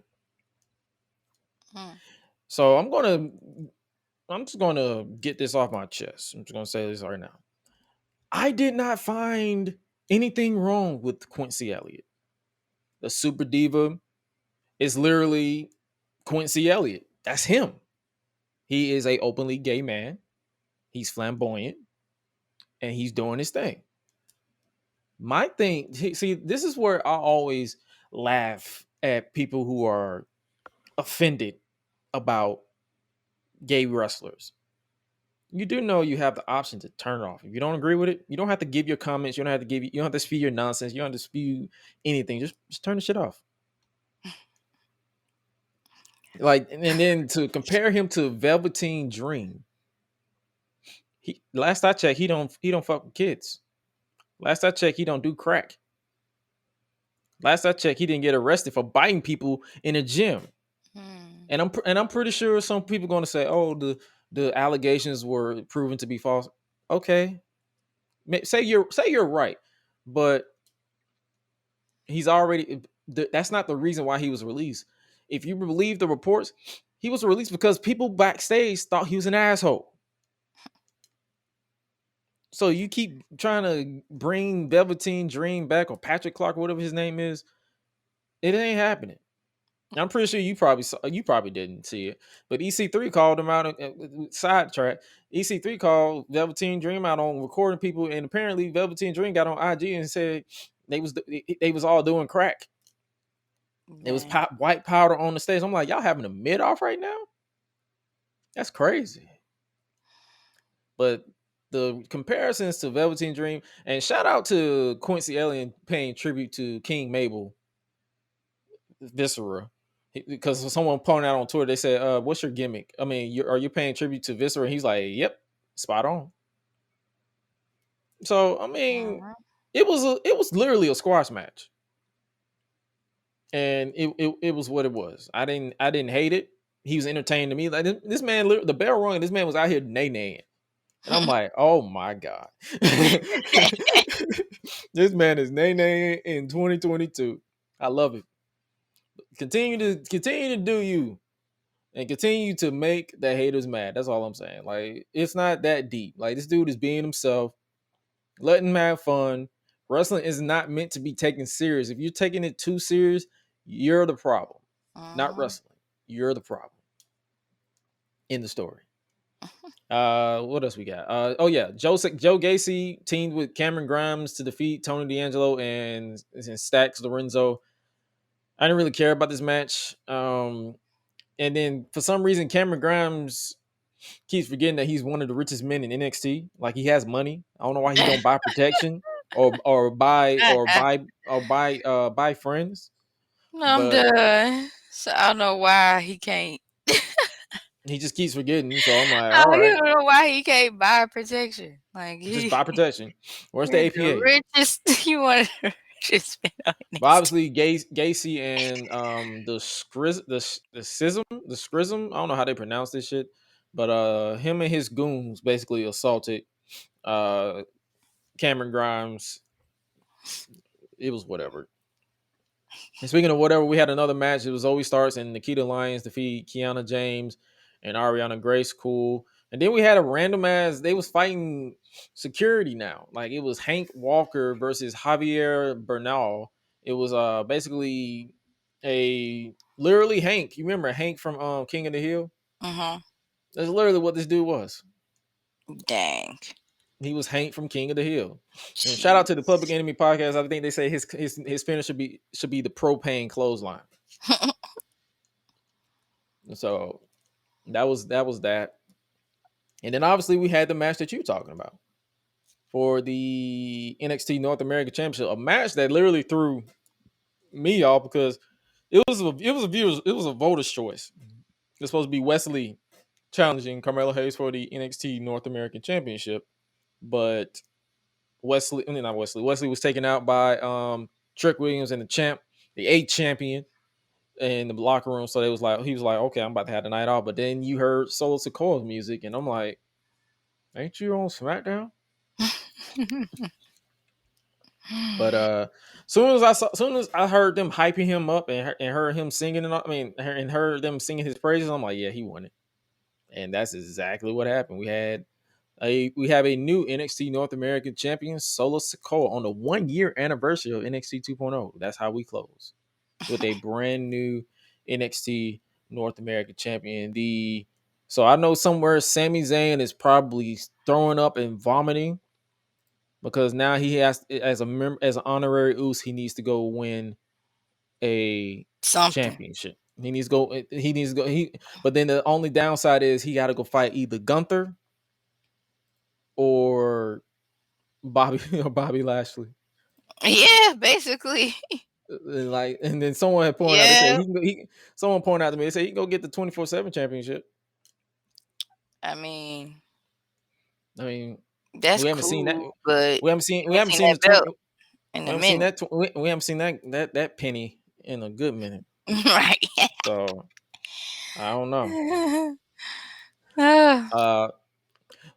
So I'm just gonna get this off my chest. I'm just gonna say this right now. I did not find anything wrong with Quincy Elliott. The super diva is literally Quincy Elliott. That's him. He is a openly gay man. He's flamboyant. and he's doing his thing. My thing, see, this is where I always laugh at people who are offended about gay wrestlers. You do know you have the option to turn it off. If you don't agree with it, you don't have to give your comments. You don't have to spew your nonsense. You don't have to spew anything. Just turn the shit off. Like, and then to compare him to Velveteen Dream, last I checked, he don't fuck with kids. Last I checked, he don't do crack. Last I checked, he didn't get arrested for biting people in a gym. And I'm pretty sure some people going to say, "Oh, the allegations were proven to be false." Okay, say you're right, but he's already. That's not the reason why he was released. If you believe the reports, he was released because people backstage thought he was an asshole. So you keep trying to bring Velveteen Dream back, or Patrick Clark, whatever his name is. It ain't happening. I'm pretty sure you probably didn't see it, but EC3 called him out. Sidetrack. EC3 called Velveteen Dream out on recording people, and apparently Velveteen Dream got on IG and said they was all doing crack. It was white powder on the stage. I'm like, y'all having a mid off right now? That's crazy. But the comparisons to Velveteen Dream, and shout out to Quincy Elliott paying tribute to King Mabel Viscera. Because someone pointed out on Twitter, they said, "What's your gimmick? I mean, are you paying tribute to Viscera?" And he's like, "Yep, spot on." So I mean, it was literally a squash match, and it was what it was. I didn't hate it. He was entertaining to me. Like this man, the bell rung, and this man was out here nay-naying. And I'm like, oh my God. This man is nay-naying in 2022. I love it. Continue to do you, and continue to make the haters mad. That's all I'm saying. Like, it's not that deep. Like, this dude is being himself, letting him have fun. Wrestling is not meant to be taken serious. If you're taking it too serious, you're the problem. Not wrestling. You're the problem in the story. What else we got? Oh yeah, Joe Gacy teamed with Cameron Grimes to defeat Tony D'Angelo and Stax Lorenzo. I didn't really care about this match. And then for some reason, Cameron Grimes keeps forgetting that he's one of the richest men in NXT. Like, he has money. I don't know why he don't buy protection or buy friends. No, I'm done. So I don't know why he can't. He just keeps forgetting. So I'm like, I all right. don't know why he can't buy protection. Like, Just buy protection. Where's the APA? The richest, you want the richest man on NXT. But obviously, Gacy and the Schism. I don't know how they pronounce this shit, but him and his goons basically assaulted Cameron Grimes. It was whatever. And speaking of whatever, we had another match. It was Zoe Starks and Nikita Lyons defeat Kiana James and Ariana Grace. Cool. And then we had a random ass. They was fighting security now. Like, it was Hank Walker versus Javier Bernal. It was basically literally Hank. You remember Hank from King of the Hill? That's literally what this dude was. Dang. He was Hank from King of the Hill. And shout out to the Public Enemy podcast. I think they say his finish should be the propane clothesline. So that was that. And then obviously we had the match that you're talking about for the NXT North American Championship, a match that literally threw me off because it was a voter's choice. It's supposed to be Wesley challenging Carmelo Hayes for the NXT North American Championship, but Wesley was taken out by Trick Williams and the champ, the 8th champion, in the locker room. So he was like, okay, I'm about to have the night off. But then you heard Solo Sikoa's music, and I'm like, ain't you on SmackDown? But soon as I heard them hyping him up and heard him singing, and heard them singing his praises, I'm like, yeah, he won it. And that's exactly what happened. We have a new NXT North American champion, Solo Sikoa, on the 1-year anniversary of NXT 2.0. That's how we close with a brand new NXT North American champion. So I know somewhere Sami Zayn is probably throwing up and vomiting because now he has, as a member, as an honorary Uso, he needs to go win a championship. He needs to go. He needs to go. But then the only downside is he got to go fight either Gunther or Bobby or Bobby Lashley. Yeah, basically. Like, and then someone had pointed out. They said someone pointed out to me. They said he can go get the 24/7 championship. I mean, we that's haven't seen that. cool, but We haven't seen the belt 20. in We a haven't seen minute. we haven't seen that penny in a good minute. Right. So I don't know. Ah.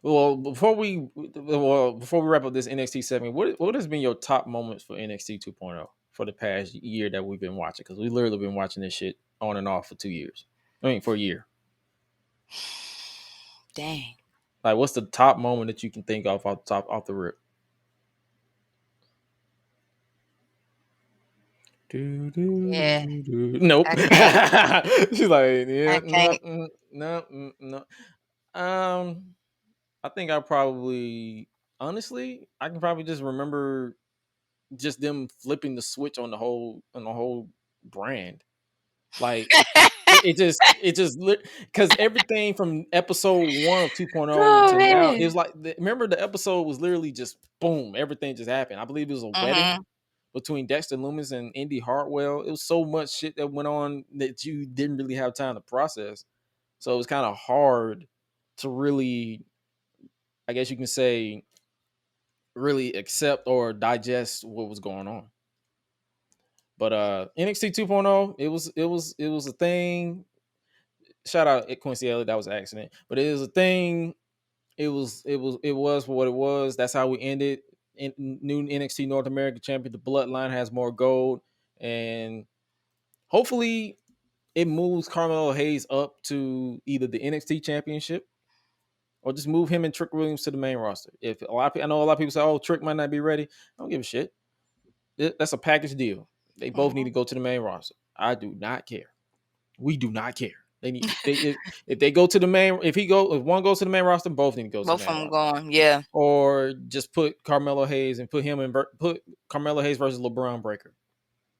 Well, before we wrap up this NXT segment, what has been your top moments for NXT 2.0 for the past year that we've been watching? Because we literally been watching this shit on and off for 2 years. I mean, for a year. Dang. Like, what's the top moment that you can think of off the rip? Yeah. Nope. I She's like, yeah, can't. no. I think honestly, I can probably just remember just them flipping the switch on the whole brand. Like it just because everything from episode 1 of 2.0 Oh to now, it man. was like, remember the episode was literally just boom, everything just happened. I believe it was a wedding between Dexter Lumis and Indy Hartwell. It was so much shit that went on that you didn't really have time to process. So it was kind of hard to really, I guess you can say, really accept or digest what was going on. But NXT 2.0, it was a thing. Shout out at Quincy Elliott, that was an accident. But it is a thing. It was for what it was. That's how we ended. New NXT North American Champion. The Bloodline has more gold, and hopefully it moves Carmelo Hayes up to either the NXT Championship or just move him and Trick Williams to the main roster. If I know a lot of people say, "Oh, Trick might not be ready." I don't give a shit. That's a package deal. They both need to go to the main roster. I do not care. We do not care. If they go to the main, if one goes to the main roster, both need to go to the Both main of them roster. going, yeah. Or just put Carmelo Hayes and put Carmelo Hayes versus LeBron Breaker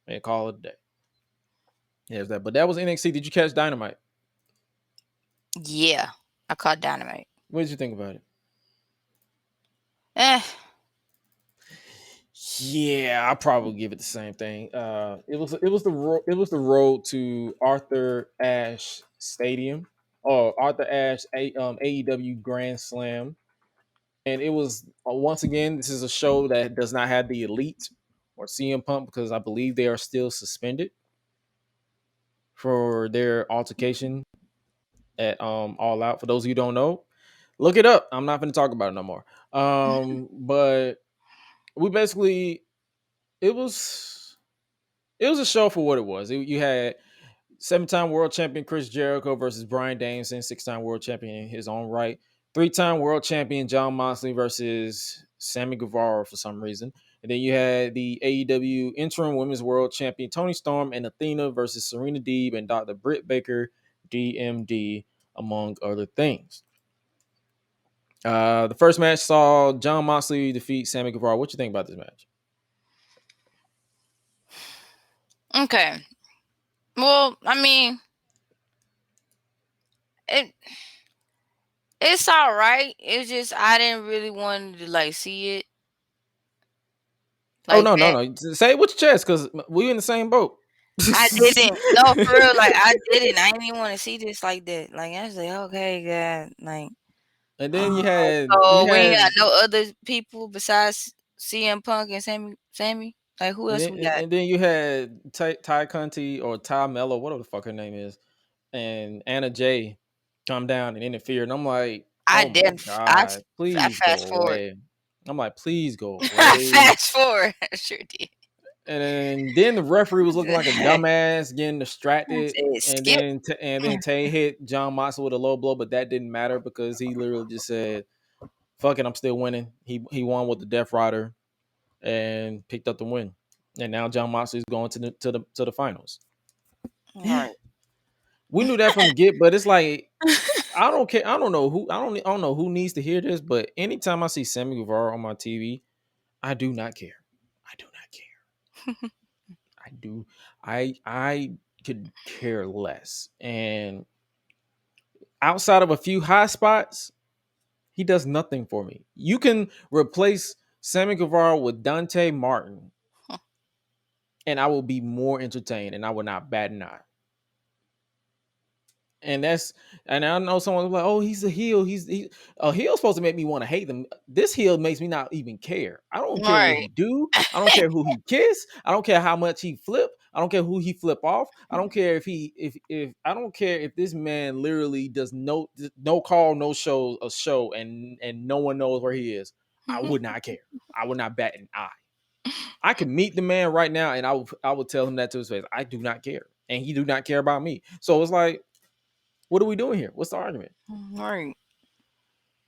and call it a day. There's that. But that was NXT. Did you catch Dynamite? Yeah, I caught Dynamite. What did you think about it? Yeah, I probably give it the same thing. It was the road to Arthur Ashe Stadium or Arthur Ashe AEW Grand Slam, and it was once again, this is a show that does not have the Elite or CM Punk because I believe they are still suspended for their altercation at All Out. For those of you who don't know, look it up. I'm not going to talk about it no more. But we basically, it was a show for what it was. You had 7-time world champion Chris Jericho versus Bryan Danielson, 6-time world champion in his own right. 3-time world champion Jon Moxley versus Sammy Guevara for some reason. And then you had the AEW interim women's world champion Toni Storm and Athena versus Serena Deeb and Dr. Britt Baker, DMD, among other things. The first match saw Jon Moxley defeat Sammy Guevara. What you think about this match? Okay. Well, I mean, it's all right. It's just I didn't really want to see it. Like no. Say it with your chest because we in the same boat. I didn't. No, for real. I didn't. I didn't even want to see this like that. Like I was like, okay, God, like. And then you we ain't got no other people besides CM Punk and Sammy. Like who else we got? And then you had Ty Conti or Ty Mello, whatever the fuck her name is, and Anna Jay come down and interfere. And I'm like, oh my God, please go away. I'm like, please go away. I fast forward. I sure did. And then the referee was looking like a dumbass, getting distracted, and then Tay hit Jon Moxley with a low blow, but that didn't matter because he literally just said, "Fuck it, I'm still winning." He won with the Death Rider and picked up the win, and now Jon Moxley is going to the finals. Right. We knew that from the get, but it's like I don't care. I don't know who needs to hear this, but anytime I see Sammy Guevara on my TV, I do not care. I do not care. I could care less. And outside of a few high spots, he does nothing for me. You can replace Sammy Guevara with Dante Martin, and I will be more entertained, and I will not bat an eye. And I know someone was like, "Oh, he's a heel. A heel's supposed to make me want to hate them. This heel makes me not even care. I don't care what he Right. do. I don't care who he kiss. I don't care how much he flip. I don't care who he flip off. I don't care if I don't care if this man literally does no call, no show a show, and no one knows where he is. I would not care. I would not bat an eye. I could meet the man right now, and I would tell him that to his face. I do not care, and he do not care about me. So it's like, what are we doing here? What's the argument? Right.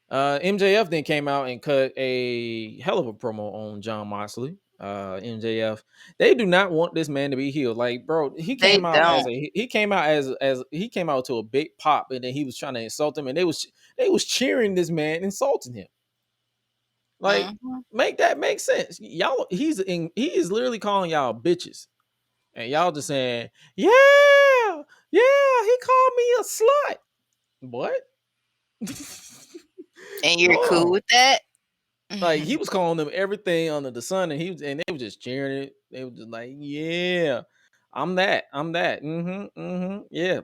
MJF then came out and cut a hell of a promo on John Moxley. MJF, they do not want this man to be healed. Like, bro, he They came out don't. he came out as he came out to a big pop, and then he was trying to insult him, and they was cheering this man, insulting him. Like, make that make sense. Y'all, he is literally calling y'all bitches, and y'all just saying, yeah, he called me a slut. What? And you're cool with that? Like, he was calling them everything under the sun, and they were just cheering it. They were just like, yeah, I'm that. Yeah,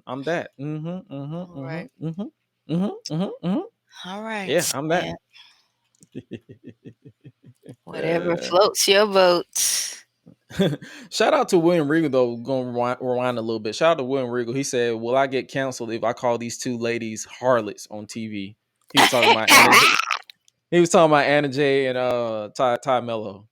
I'm that. Right. All right. Yeah, I'm that. Whatever floats your boat. Shout out to William Regal, though. Going to rewind a little bit. Shout out to William Regal. He said, "Will I get canceled if I call these two ladies harlots on TV?" He was talking about He was talking about Anna Jay and Ty Mello.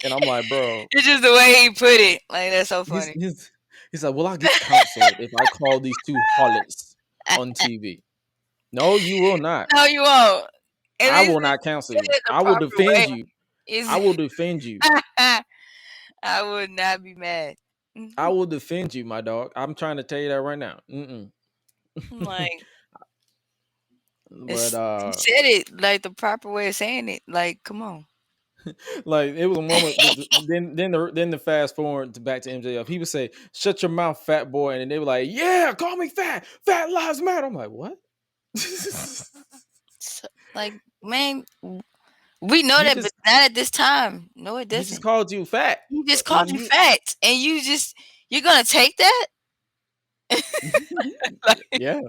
And I'm like, bro. It's just the way he put it. Like, that's so funny. He's like, will I get canceled if I call these two harlots on TV? No, you will not. No, you won't. I will not cancel you. I will defend you. I will defend you. I would not be mad. I will defend you, my dog. I'm trying to tell you that right now. Like, but he said it like the proper way of saying it. Like, come on. Like, it was a moment. Then the fast forward back to MJF. He would say, "Shut your mouth, fat boy," and then they were like, "Yeah, call me fat. Fat lives matter." I'm like, what? So, like, man, we know that, but not at this time. No, it doesn't. He just called you fat. He just called you fat, and you're gonna take that? Like, yeah,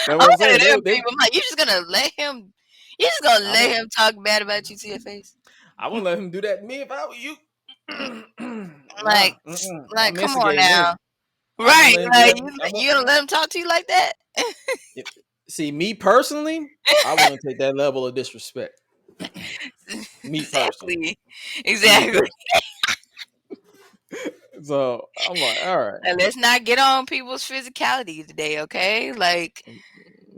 that's what I'm saying. I'm like, you're just gonna let him talk bad about you to your face? I wouldn't let him do that to me if I were you. Like, come on now. Right. Like, you gonna let him talk to you like that? See, me personally, I wouldn't take that level of disrespect. Me personally. Exactly. So I'm like, all right. Now, let's not get on people's physicality today, okay? Like,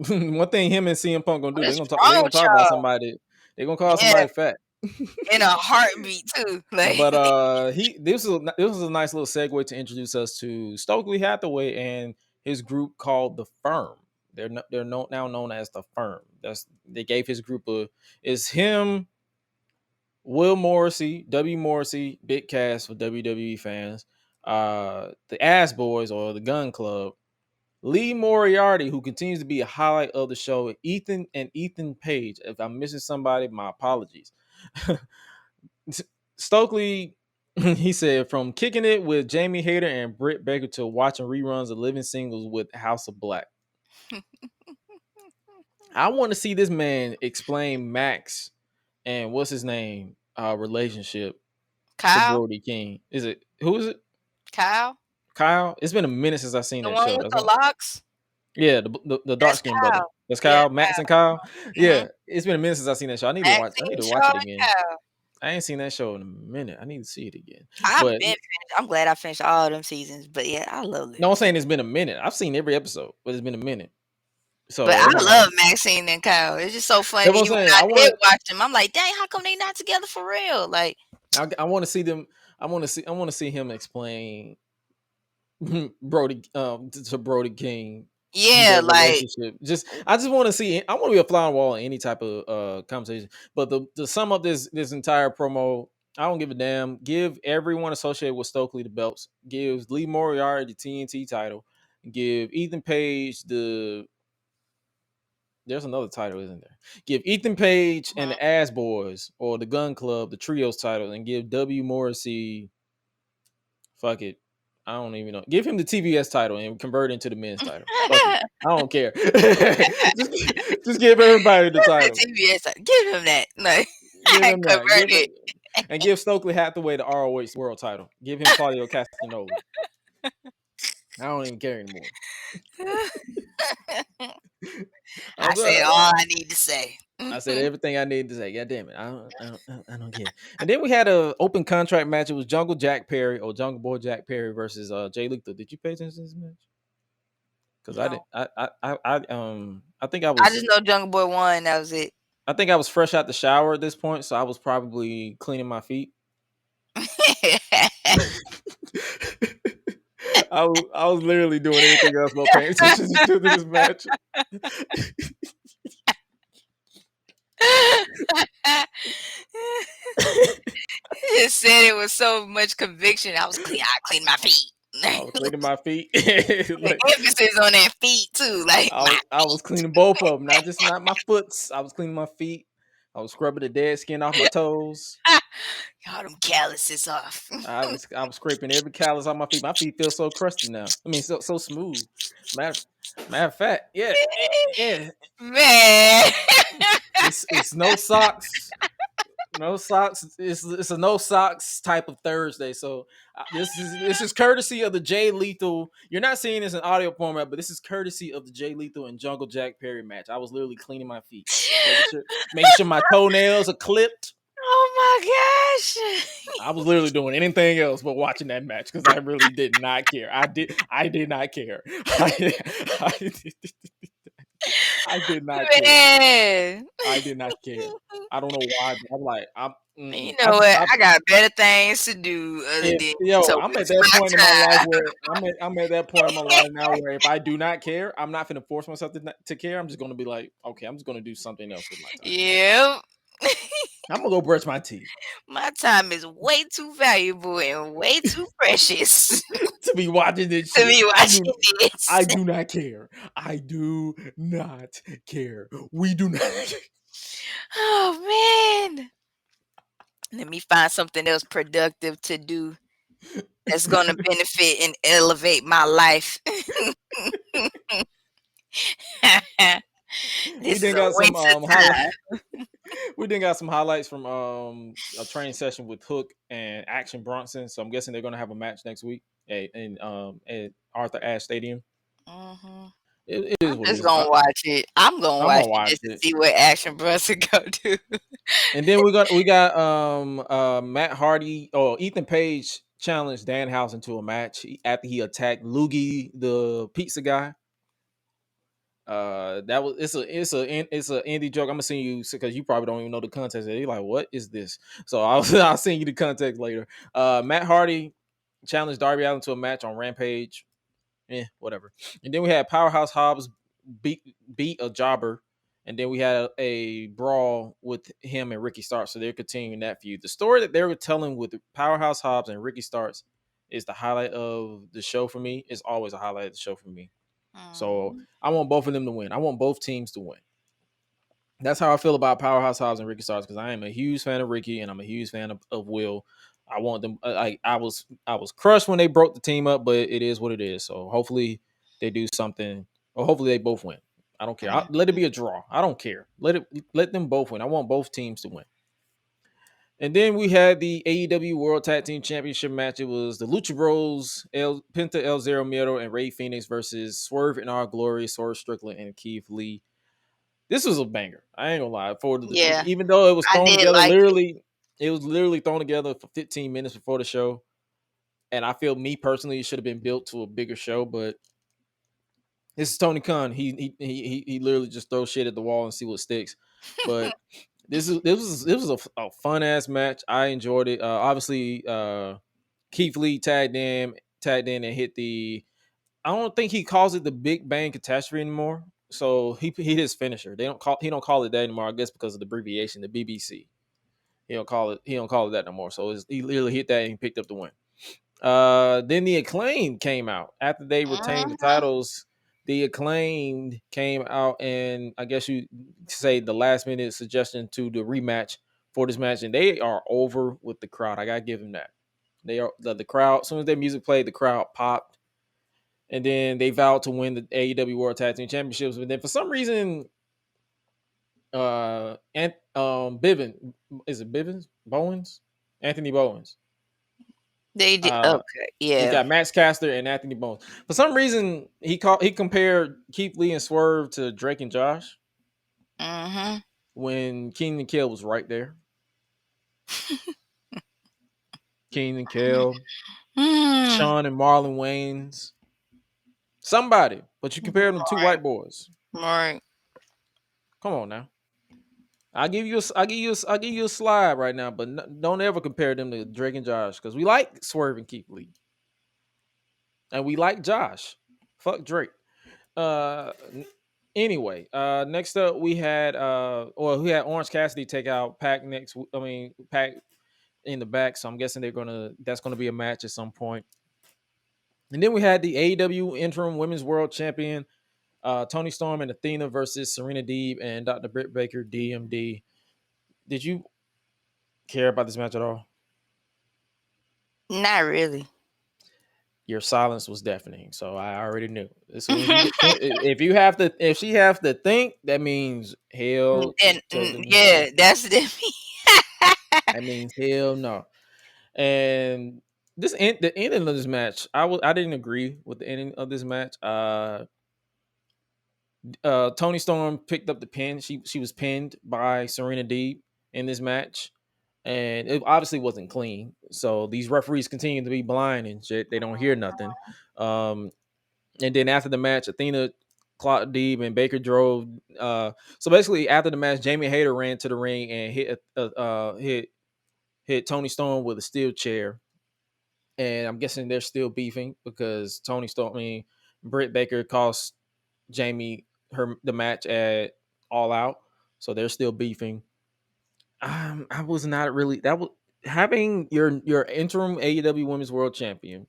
one thing him and CM Punk gonna do, they're gonna talk about somebody. They're gonna call somebody fat. In a heartbeat too. Like, but this was a nice little segue to introduce us to Stokely Hathaway and his group called the Firm. They're now known as the Firm. They gave his group is him, Will Morrissey, W. Morrissey, big cast for WWE fans, the Ass Boys or the Gun Club, Lee Moriarty, who continues to be a highlight of the show, Ethan Page. If I'm missing somebody, my apologies. Stokely, he said, from kicking it with Jamie Hayter and Britt Baker to watching reruns of Living Singles with House of Black. I want to see this man explain Max and what's his name relationship Kyle? to Brody King. Who is it? Kyle? It's been a minute since I've seen the that one show. With the locks? Yeah, the dark skinned brother. That's Kyle, Max and Kyle. Yeah, it's been a minute since I've seen that show. I need to watch it again. Kyle. I ain't seen that show in a minute. I need to see it again. I'm glad I finished all them seasons. But yeah, I love it. No, I'm saying it's been a minute. I've seen every episode, but it's been a minute. So, but I love Maxine and Kyle. It's just so funny. When I did watch them, I'm like, dang, how come they not together for real? Like, I want to see them. I want to see him explain Brody to Brody King Yeah, like relationship. I just want to see. I want to be a fly on the wall in any type of conversation. But to sum up this entire promo, I don't give a damn. Give everyone associated with Stokely the belts. Give Lee Moriarty the TNT title. Give Ethan Page the. There's another title, isn't there? Give Ethan Page and the Ass Boys or the Gun Club the Trios title, and give W Morrissey. Fuck it. I don't even know. Give him the TBS title and convert it into the men's title. Fuck it. I don't care. just give everybody the title. TBS, give him that. Like, Give him that. convert it. And give Stokely Hathaway the ROH World title. Give him Claudio Castagnoli. I don't even care anymore. I said all I need to say. I said everything I needed to say. God damn it. I don't care. And then we had an open contract match. It was Jungle Jack Perry or Jungle Boy Jack Perry versus Jay Lethal. Did you pay attention to this match? Because No. I think I was. I just know Jungle Boy won. That was it. I think I was fresh out the shower at this point, so I was probably cleaning my feet. I was literally doing anything else but paying attention to this match. It said it with so much conviction. I cleaned my feet. I was cleaning my feet. Like, emphasis on that feet too. Like I was cleaning both of them, not my foots. I was cleaning my feet. I was scrubbing the dead skin off my toes. All them calluses off. I was scraping every callus off my feet. My feet feel so crusty now. I mean, so smooth. Matter of fact, yeah. Man. It's no socks. No socks. It's a no socks type of Thursday. So this is courtesy of the Jay Lethal. You're not seeing this in audio format, but this is courtesy of the Jay Lethal and Jungle Jack Perry match. I was literally cleaning my feet, making sure my toenails are clipped. Oh my gosh! I was literally doing anything else but watching that match because I really did not care. I did not care. I did not care. I did not care. I don't know why. I'm like, you know what? I got better things to do other than. I'm at that point in my life where I'm at that point in my life now where if I do not care, I'm not going to force myself to care. I'm just going to be like, okay, I'm just going to do something else with my time. Yep. I'm gonna go brush my teeth. My time is way too valuable and way too precious to be watching this shit. I do not care. I do not care. We do not. Oh man. Let me find something else productive to do that's gonna benefit and elevate my life. We done got some highlights. We done got some highlights from a training session with Hook and Action Bronson. So I'm guessing they're gonna have a match next week at Arthur Ashe Stadium. Mm-hmm. It is I'm just gonna watch it. I'm gonna watch it just to see what Action Bronson go do. And then we got Matt Hardy or Ethan Page challenged Danhausen to a match after he attacked Loogie, the pizza guy. It's an indie joke. I'm gonna send you because you probably don't even know the context. You're like, what is this? So I'll send you the context later. Matt Hardy challenged Darby Allin to a match on Rampage. Whatever. And then we had Powerhouse Hobbs beat a jobber, and then we had a brawl with him and Ricky Starks. So they're continuing that feud. The story that they were telling with Powerhouse Hobbs and Ricky Starks is the highlight of the show for me. It's always a highlight of the show for me. So I want both of them to win. I want both teams to win. That's how I feel about Powerhouse Hobbs and Ricky Starks because I am a huge fan of Ricky and I'm a huge fan of Will. I want them. I was crushed when they broke the team up, but it is what it is. So hopefully they do something, or hopefully they both win. I don't care. Let it be a draw. I don't care. Let them both win. I want both teams to win. And then we had the AEW World Tag Team Championship match. It was the Lucha Bros, Penta El Zero Miedo, and Rey Fenix versus Swerve in Our Glory, Swerve Strickland, and Keith Lee. This was a banger. I ain't gonna lie. Even though it was thrown together, it was literally thrown together for 15 minutes before the show. And I feel me personally, it should have been built to a bigger show, but this is Tony Khan. He literally just throws shit at the wall and see what sticks. But This was a fun ass match. I enjoyed it. Obviously, Keith Lee tagged in and hit the I don't think he calls it the Big Bang Catastrophe anymore. So he his finisher. He don't call it that anymore. I guess because of the abbreviation, the BBC. He don't call it that no more. So he literally hit that and he picked up the win. Then the Acclaim came out after they retained the titles. The Acclaimed came out and I guess you say the last minute suggestion to the rematch for this match, and they are over with the crowd. I gotta give them that. They are the crowd. As soon as their music played, the crowd popped, and then they vowed to win the AEW World Tag Team Championships. But then for some reason, and Bivens, is it Bivens? Bowens? Anthony Bowens. They did okay, You yeah. got Max Caster and Anthony Bowens. For some reason, he compared Keith Lee and Swerve to Drake and Josh when Keenan and Kel was right there. Keenan and Kel, Sean and Marlon Wayans. Somebody, but you compare them to two white boys. Right. Come on now. I'll give you a slide right now, but don't ever compare them to Drake and Josh because we like Swerve and Keith Lee, and we like Josh. Fuck Drake. Anyway, next up we had we had Orange Cassidy take out Pac Pac in the back, so I'm guessing that's gonna be a match at some point. And then we had the AEW interim women's world champion Toni Storm and Athena versus Serena Deeb and Dr. Britt Baker DMD. Did you care about this match at all? Not really. Your silence was deafening, so I already knew. As soon as if she have to think, that means hell. Yeah, that's it. That means hell no. And the ending of this match, I didn't agree with the ending of this match. Toni Storm picked up the pin. She was pinned by Serena Deeb in this match, and it obviously wasn't clean. So these referees continue to be blind and shit. They don't hear nothing. And then after the match, Athena, Claude Deeb, and Baker drove. So basically, after the match, Jamie Hayter ran to the ring and hit Toni Storm with a steel chair. And I'm guessing they're still beefing because Britt Baker cost Jamie the match at All Out, so they're still beefing. I was not really having your interim AEW Women's World Champion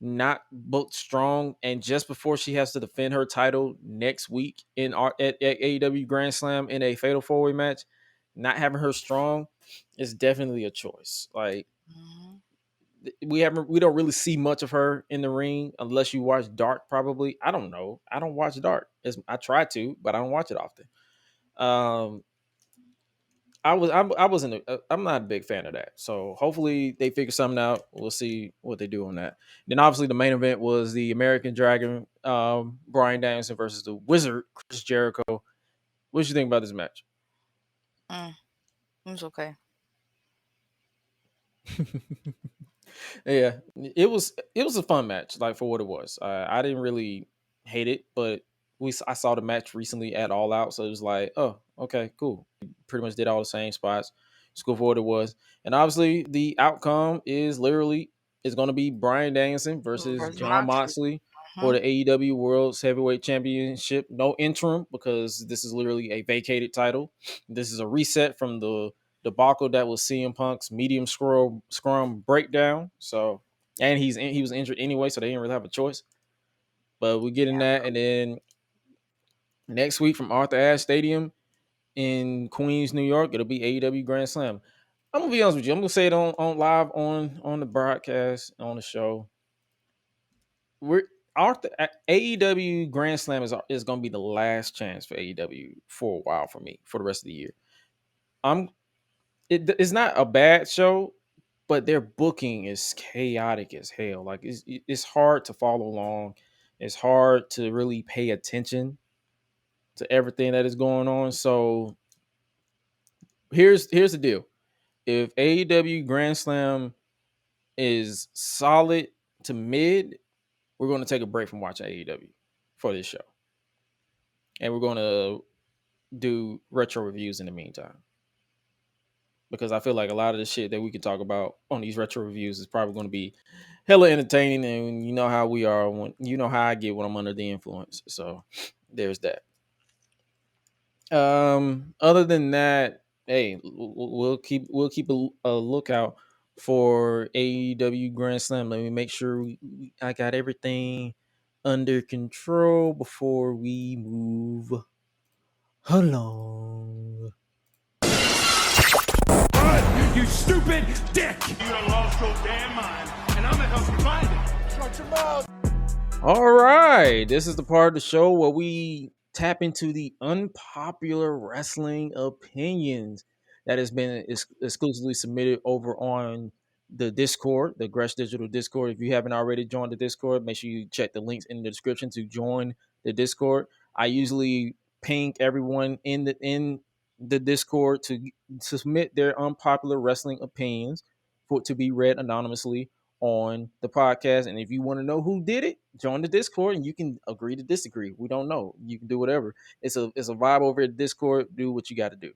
not booked strong, and just before she has to defend her title next week at AEW Grand Slam in a Fatal 4-Way match, not having her strong is definitely a choice. Like we don't really see much of her in the ring unless you watch Dark. Probably, I don't know. I don't watch Dark. I try to, but I don't watch it often. I'm not a big fan of that. So hopefully they figure something out. We'll see what they do on that. Then obviously the main event was the American Dragon, Bryan Danielson versus the Wizard, Chris Jericho. What did you think about this match? It was okay. Yeah, it was a fun match, like for what it was. I didn't really hate it, but I saw the match recently at All Out, so it was like, oh, okay, cool. Pretty much did all the same spots. Just go for what it was, and obviously the outcome is going to be Bryan Danielson versus Jon Moxley for the AEW World's Heavyweight Championship. No interim because this is literally a vacated title. This is a reset from the debacle that was CM Punk's medium scrum breakdown. So, and he was injured anyway, so they didn't really have a choice. But we get in that, and then next week from Arthur Ashe Stadium in Queens, New York, it'll be AEW Grand Slam. I'm gonna be honest with you. I'm gonna say it on live on the broadcast on the show. AEW Grand Slam is gonna be the last chance for AEW for a while for me for the rest of the year. It's not a bad show, but their booking is chaotic as hell. Like it's hard to follow along. It's hard to really pay attention to everything that is going on. So here's the deal. If AEW Grand Slam is solid to mid, we're going to take a break from watching AEW for this show. And we're going to do retro reviews in the meantime. because I feel like a lot of the shit that we can talk about on these retro reviews is probably going to be hella entertaining, and you know how we are when you know how I get when I'm under the influence. So there's that. Other than that, hey, we'll keep a lookout for AEW Grand Slam. Let me make sure I got everything under control before we move along. You stupid dick! You done lost your damn mind, and I'm gonna help you find it. Shut your mouth. All right, this is the part of the show where we tap into the unpopular wrestling opinions that has been exclusively submitted over on the Discord, the Gresh Digital Discord. If you haven't already joined the Discord, make sure you check the links in the description to join the Discord. I usually ping everyone in the Discord to submit their unpopular wrestling opinions for to be read anonymously on the podcast. And if you want to know who did it, join the Discord and you can agree to disagree. We don't know. You can do whatever. It's a vibe over at Discord. Do what you got to do.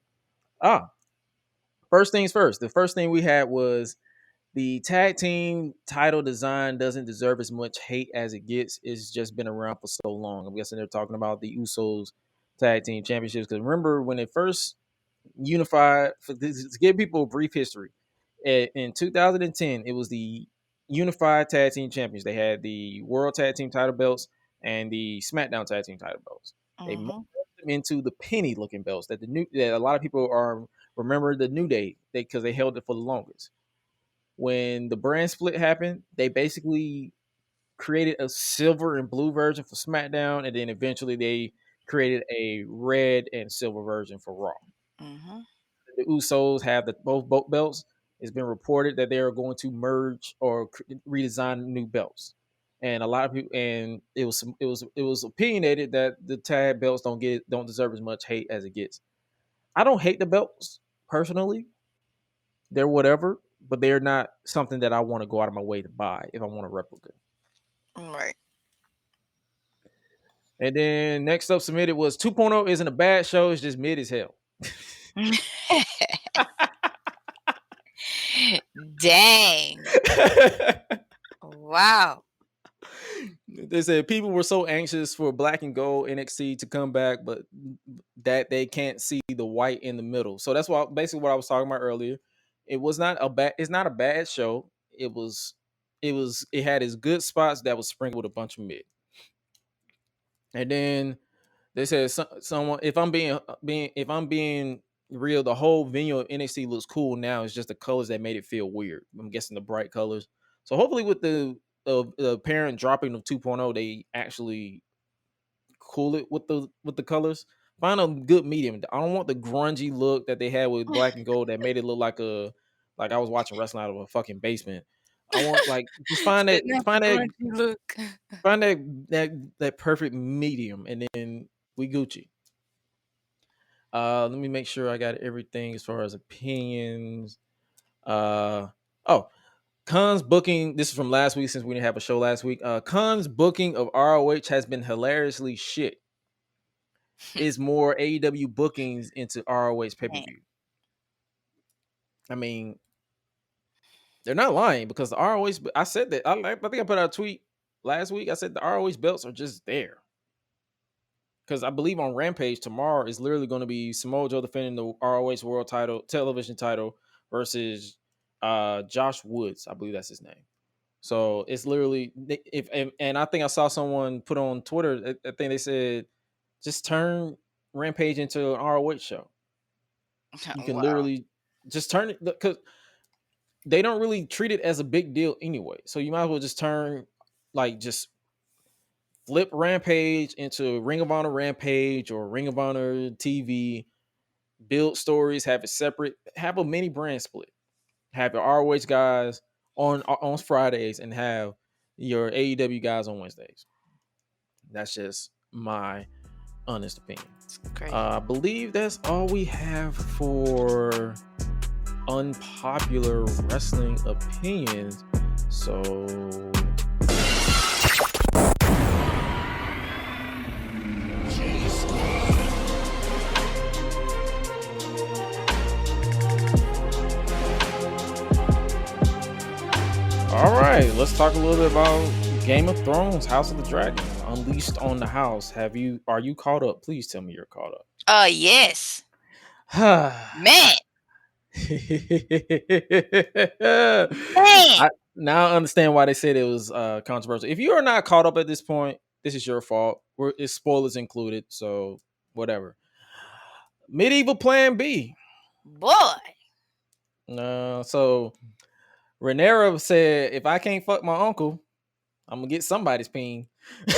First things first. The first thing we had was the tag team title design doesn't deserve as much hate as it gets. It's just been around for so long. I'm guessing they're talking about the Usos tag team championships. Because remember when it first unified, to give people a brief history, in 2010, it was the unified tag team champions. They had the world tag team title belts and the SmackDown tag team title belts. They moved them into the penny looking belts that a lot of people are remember the New Day because they held it for the longest. When the brand split happened, they basically created a silver and blue version for SmackDown, and then eventually they created a red and silver version for Raw. Mm-hmm. The Usos have both belts. It's been reported that they are going to merge or redesign new belts, and a lot of people. And it was opinionated that the tag belts don't deserve as much hate as it gets. I don't hate the belts personally. They're whatever, but they're not something that I want to go out of my way to buy if I want a replica. Right. And then next up submitted was 2.0 isn't a bad show. It's just mid as hell. Dang. Wow. They said people were so anxious for Black and Gold NXT to come back, but that they can't see the white in the middle. So that's basically what I was talking about earlier. It's not a bad show. It had its good spots that was sprinkled with a bunch of mid. And then they said someone, if I'm being real, the whole venue of NXT looks cool now. It's just the colors that made it feel weird. I'm guessing the bright colors. So hopefully with the apparent dropping of 2.0, they actually cool it with the colors. Find a good medium. I don't want the grungy look that they had with Black and Gold that made it look like I was watching wrestling out of a fucking basement. I want just find that perfect medium, and then we Gucci. Let me make sure I got everything as far as opinions. Khan's booking, this is from last week since we didn't have a show last week. Khan's booking of ROH has been hilariously shit. Is more AEW bookings into ROH pay-per-view. I mean, they're not lying because the ROH, I said that, I think I put out a tweet last week. I said the ROH belts are just there. Because I believe on Rampage tomorrow is literally going to be Samoa Joe defending the ROH World Title, television title versus Josh Woods. I believe that's his name. So it's literally, and I think I saw someone put on Twitter, I think they said, just turn Rampage into an ROH show. You can literally just turn it, because they don't really treat it as a big deal anyway. So you might as well just just flip Rampage into Ring of Honor Rampage or Ring of Honor TV, build stories, have it separate, have a mini brand split. Have your ROH guys on Fridays and have your AEW guys on Wednesdays. That's just my honest opinion. I believe that's all we have for unpopular wrestling opinions. So right, let's talk a little bit about Game of Thrones, House of the Dragon, Unleashed on the House. Are you caught up? Please tell me you're caught Yes. up. Man. Now I understand why they said it was controversial. If you are not caught up at this point, this is your fault. It's spoilers included, so whatever. Medieval Plan B. Boy. So Rhaenyra said, if I can't fuck my uncle, I'm gonna get somebody's peen. Boy.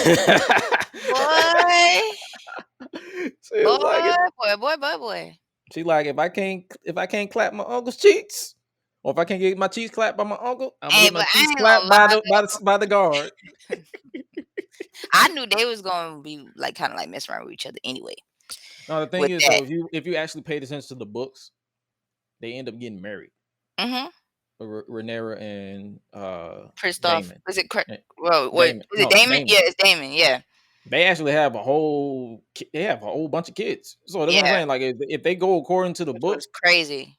She was like, boy. She like, if I can't clap my uncle's cheeks, or if I can't get my cheeks clapped by my uncle, I'm gonna get my cheeks clapped by the guard. I knew they was gonna be like kind of like messing around with each other anyway. No, the thing is, though, if you actually paid attention to the books, they end up getting married. Mm-hmm. Rhaenyra and Kristoff. Daemon. Is it is it Daemon? Daemon. Yeah, it's Daemon. Yeah. They actually have a whole bunch of kids. So that's what I'm saying. Like if they go according to the book, it's crazy.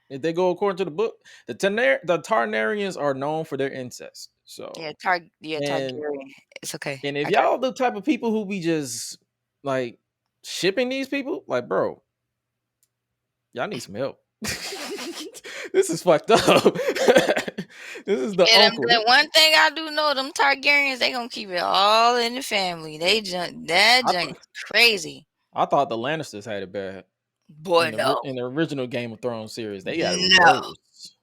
If they go according to the book, the Targaryens are known for their incest. So Targaryen. It's okay. And if y'all the type of people who be just like shipping these people, like, bro, y'all need some help. This is fucked up. This is the uncle. One thing I do know, them Targaryens, they gonna keep it all in the family. They junk is crazy. I thought the Lannisters had it bad. Boy, in the original Game of Thrones series, they got it worse.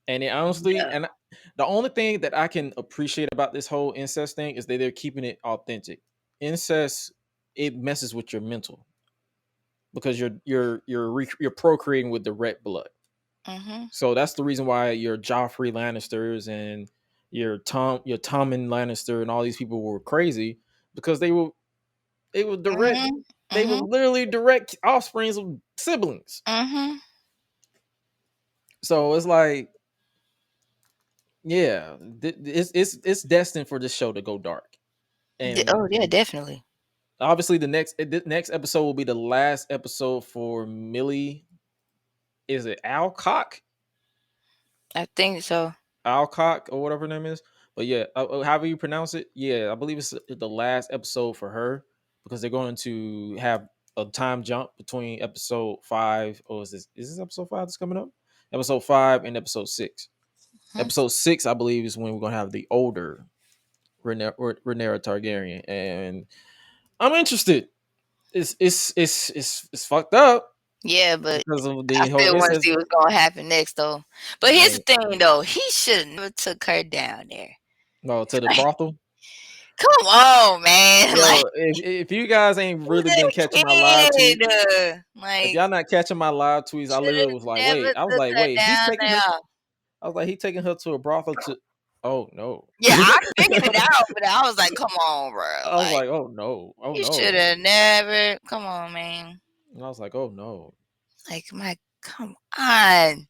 And it honestly, and the only thing that I can appreciate about this whole incest thing is that they're keeping it authentic. Incest, it messes with your mental because you're procreating with the red blood. Mm-hmm. So that's the reason why your Joffrey Lannisters and your Tommen Lannister and all these people were crazy, because they were direct. Mm-hmm. They were literally direct offsprings of siblings. Mm-hmm. So it's like, yeah, it's destined for this show to go dark. And definitely. Obviously, the next episode will be the last episode for Millie. Is it Alcock? I think so. Alcock or whatever her name is. But yeah, however you pronounce it, yeah, I believe it's the last episode for her, because they're going to have a time jump between episode 5. Or is this episode 5 that's coming up? Episode 5 and episode 6. Mm-hmm. Episode 6, I believe, is when we're gonna have the older Rhaenyra Targaryen, and I'm interested. It's fucked up. Yeah, but because of I still want to see what's gonna happen next, though. But here's the thing, though: he should have never took her down there. No, to the brothel. Come on, man! Yo, like, if you guys ain't really been catching my live tweets, if y'all not catching my live tweets, I literally was like, wait. I was like, wait, he's taking her. I was like, he taking her to a brothel to. Oh no! Yeah, I figured it out, but I was like, come on, bro. I was like, oh no! Oh you no! You should have never. Come on, man. And I was like, oh no! Like, come on.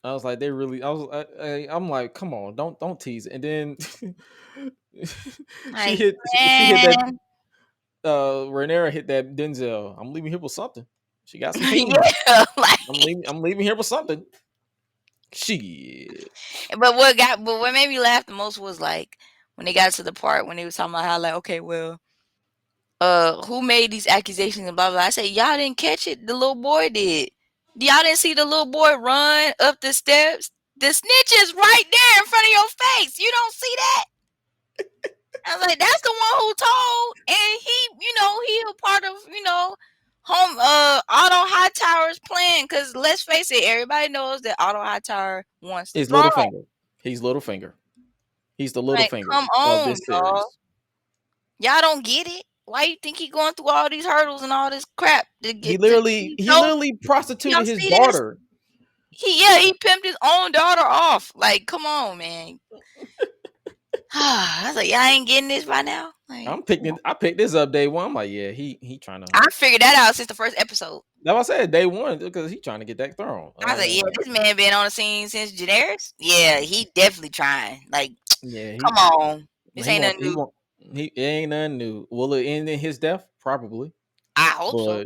I was like, they really. I'm like, come on, don't tease it. And then she hit that. Rhaenyra hit that Denzel. I'm leaving here with something. She got some. Yeah, I'm leaving here with something. Shit. But what made me laugh the most was like when they got to the part when they was talking about how, like, okay, well, who made these accusations and blah blah. I said, y'all didn't catch it. The little boy did. Y'all didn't see the little boy run up the steps. The snitch is right there in front of your face. You don't see that? I was like, that's the one who told, and he a part of Otto Hightower's plan. Because let's face it, everybody knows that Otto Hightower wants to. Littlefinger. He's Littlefinger. He's the Littlefinger. Come on, y'all. Y'all don't get it. Why you think he going through all these hurdles and all this crap? He literally prostituted his daughter. He pimped his own daughter off. Like, come on, man. I was like, y'all ain't getting this by now. Like, I picked this up day one. I'm like, yeah, he trying to. I figured that out since the first episode. That's what I said, day one, because he trying to get that throne. I was like, yeah, this man been on the scene since Daenerys. Yeah, he definitely trying. Like, yeah, come on, this ain't nothing new. It ain't nothing new. Will it end in his death? Probably. I hope so.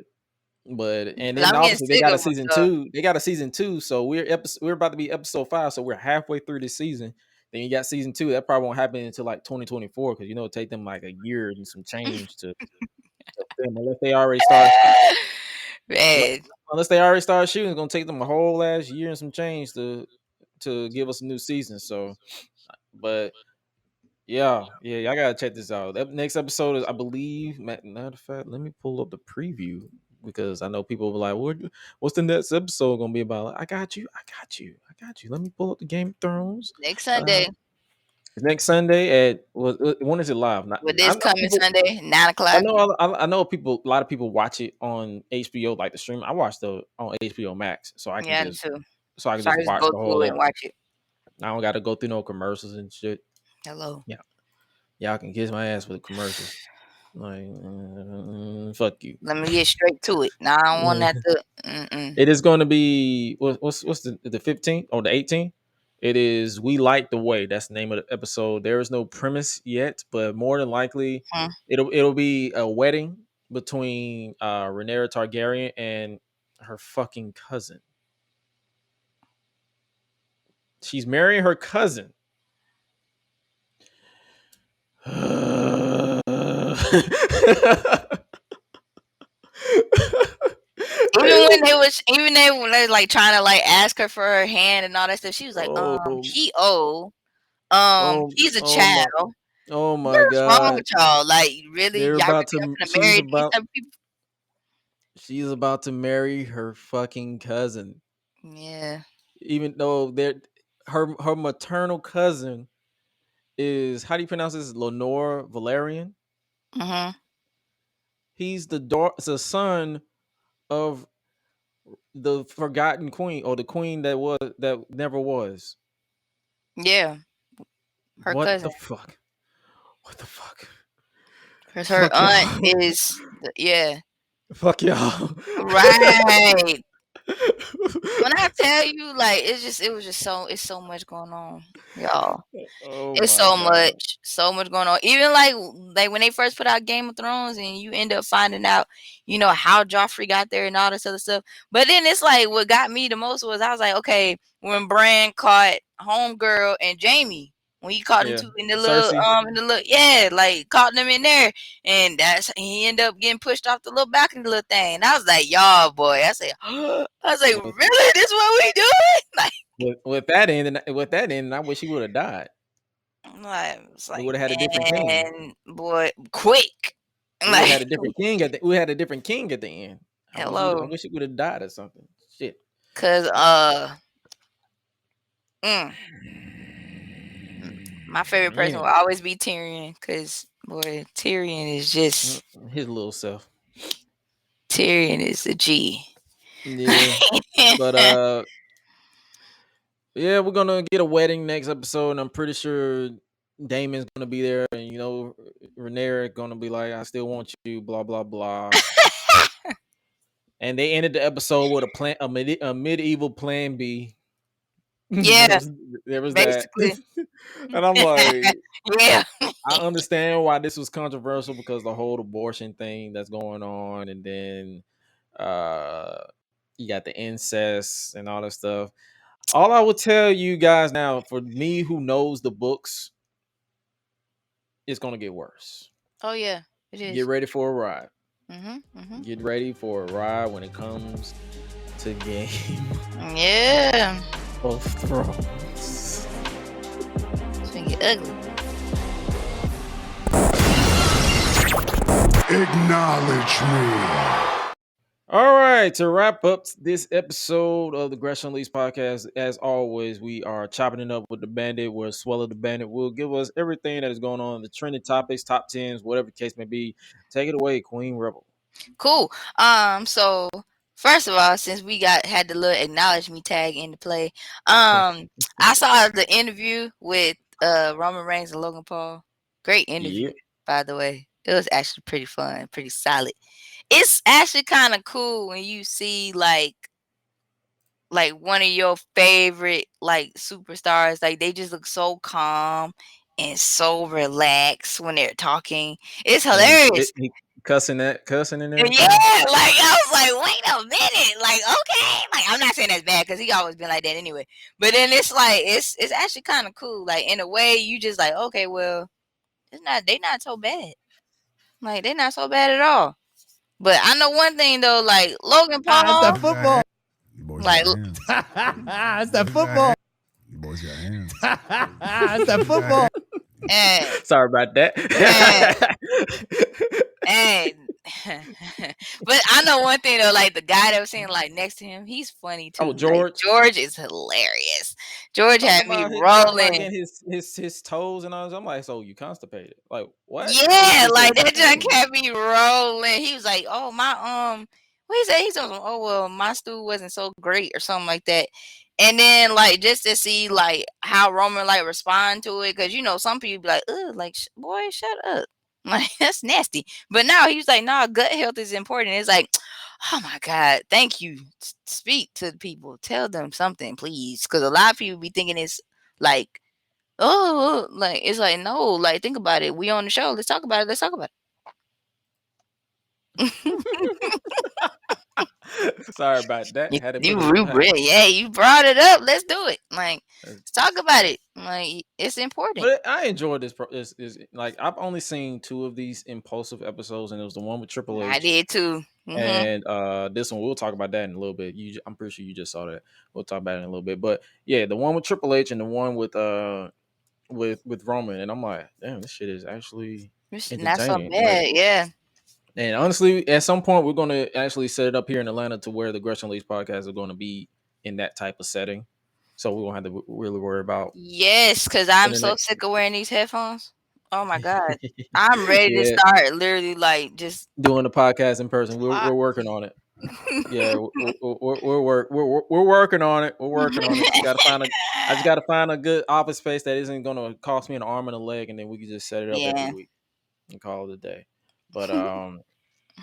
But and 'Cause then I'm getting obviously they sick got a of them. season So 2. They got a season 2, so we're about to be episode 5, so we're halfway through this season. Then you got season 2. That probably won't happen until like 2024 because it'll take them like a year and some change to film unless they already start man, unless they already start shooting. It's gonna take them a whole last year and some change to give us a new season. So, but yeah, I gotta check this out. That next episode is, I believe, matter of fact, let me pull up the preview because I know people will be like, "What's the next episode gonna be about?" Like, I got you. Let me pull up the Game of Thrones. next Uh, Sunday. Next Sunday at when is it live? Not, With I this know coming people. Sunday, 9 o'clock. I know people. A lot of people watch it on HBO, like the stream. I watched it on HBO Max, so I can Yeah, I do too. so I can So I just just watch go the through whole it and watch it. I don't got to go through no commercials and shit. Hello. Yeah, y'all can kiss my ass with commercials. Like, fuck you. Let me get straight to it. Now I don't want that to. It is going to be what's the 15th or the 18th? It is We Light the Way. That's the name of the episode. There is no premise yet, but more than likely it'll be a wedding between Rhaenyra Targaryen and her fucking cousin. She's marrying her cousin. Even they were like trying to like ask her for her hand and all that stuff. She was like, oh, he old. oh, He's a oh my, child. oh my What's wrong God! with y'all? Like, really? They're Y'all about really to. gonna marry these type of people? She's about to marry her fucking cousin. Yeah. Even though her maternal cousin is, how do you pronounce this? Lenore Valerian. Mm-hmm. He's the son of the forgotten queen, or the queen that never was. Yeah. Her What cousin. the fuck? What the fuck? Because her Fuck aunt y'all. is, yeah. Fuck y'all. Right. When I tell you, like, it's so much going on, y'all. Oh It's my God. so much going on. Even like when they first put out Game of Thrones, and you end up finding out, how Joffrey got there and all this other stuff. But then it's like what got me the most was I was like, okay, when Bran caught Homegirl and Jamie, when he caught them two in the Cersei. like caught them in there, and he ended up getting pushed off the little balcony little thing. And I was like, y'all, boy, I was like, really? This what we doing? With that end, I wish he would have died. It's We like, would have had a different king. man, boy, quick. We had a different king we had a different king at the end. I wish he would have died or something. Shit. Cause my favorite person will always be Tyrion. Cause boy, Tyrion is just his little self. Tyrion is a G. Yeah, but yeah, we're gonna get a wedding next episode, and I'm pretty sure Damon's gonna be there, and Rhaenyra gonna be like, "I still want you," blah blah blah. And they ended the episode with a medieval plan B. Yeah, there was basically. that, and I'm like, yeah. I understand why this was controversial because the whole abortion thing that's going on, and then you got the incest and all that stuff. All I will tell you guys now, for me who knows the books, it's gonna get worse. Oh yeah, it is. Get ready for a ride. Get ready for a ride when it comes to Game yeah of Thrones. It's gonna get ugly. Acknowledge me. All right, to wrap up this episode of the Gresh and Suela podcast, as always, we are chopping it up with the Bandit, where Suela the Bandit will give us everything that is going on, the trending topics, top 10s, whatever the case may be. Take it away, Queen Rebel. Cool. So first of all, since we had the little acknowledge me tag into play, I saw the interview with Roman Reigns and Logan Paul. Great interview, by the way. It was actually pretty fun, pretty solid. It's actually kind of cool when you see like one of your favorite like superstars, like they just look so calm and so relaxed when they're talking. It's hilarious. cussing and everything. Yeah, like I was like, wait a minute, like okay, like I'm not saying that's bad because he always been like that anyway. But then it's like it's actually kind of cool. Like in a way, you just like okay, well, they not so bad. Like they're not so bad at all. But I know one thing though, like Logan Paul, It's that football. You boys Like- got hands. It's that football. You boys got hands. It's that football. and Sorry about that. and but I know one thing though, like the guy that was sitting like next to him, he's funny too. Oh, Like, George? George is hilarious. George had me About his- rolling. like, in his toes and all this. I'm like, so you constipated? Like what? Yeah, What like is that this? just kept me rolling. He was like, "Oh my what he said? He said, "Oh well, my stool wasn't so great" or something like that. And then like just to see like how Roman like respond to it, because you know some people be like, "Ugh, like boy, shut up." Like that's nasty. But now he was like, "Nah, gut health is important." It's like, oh my God, thank you. Speak to the people, tell them something, please, because a lot of people be thinking it's like. Oh, like it's like no, like think about it. We on the show. Let's talk about it. Let's talk about it. Sorry about that. Had to put you brought it up. Let's do it. Like let's talk about it. Like it's important. But I enjoyed this. Is like I've only seen 2 of these impulsive episodes, and it was the one with Triple H. I did too. And this one we'll talk about that in a little bit. I'm pretty sure you just saw that. We'll talk about it in a little bit. But yeah, the one with Triple H and the one with Roman, and I'm like, damn, this shit is actually It's not so entertaining. bad. Like, Yeah. and honestly, at some point we're gonna actually set it up here in Atlanta to where the Gresh and Leash podcast are going to be in that type of setting. So we won't have to really worry about. Yes, because I'm so internet. sick of wearing these headphones. Oh my God. I'm ready to Yeah. start literally like just Doing the podcast in person. We're working on it. Yeah, we're working on it. We're working on it. I just gotta find a good office space that isn't gonna cost me an arm and a leg, and then we can just set it up Yeah. every week and call it a day. But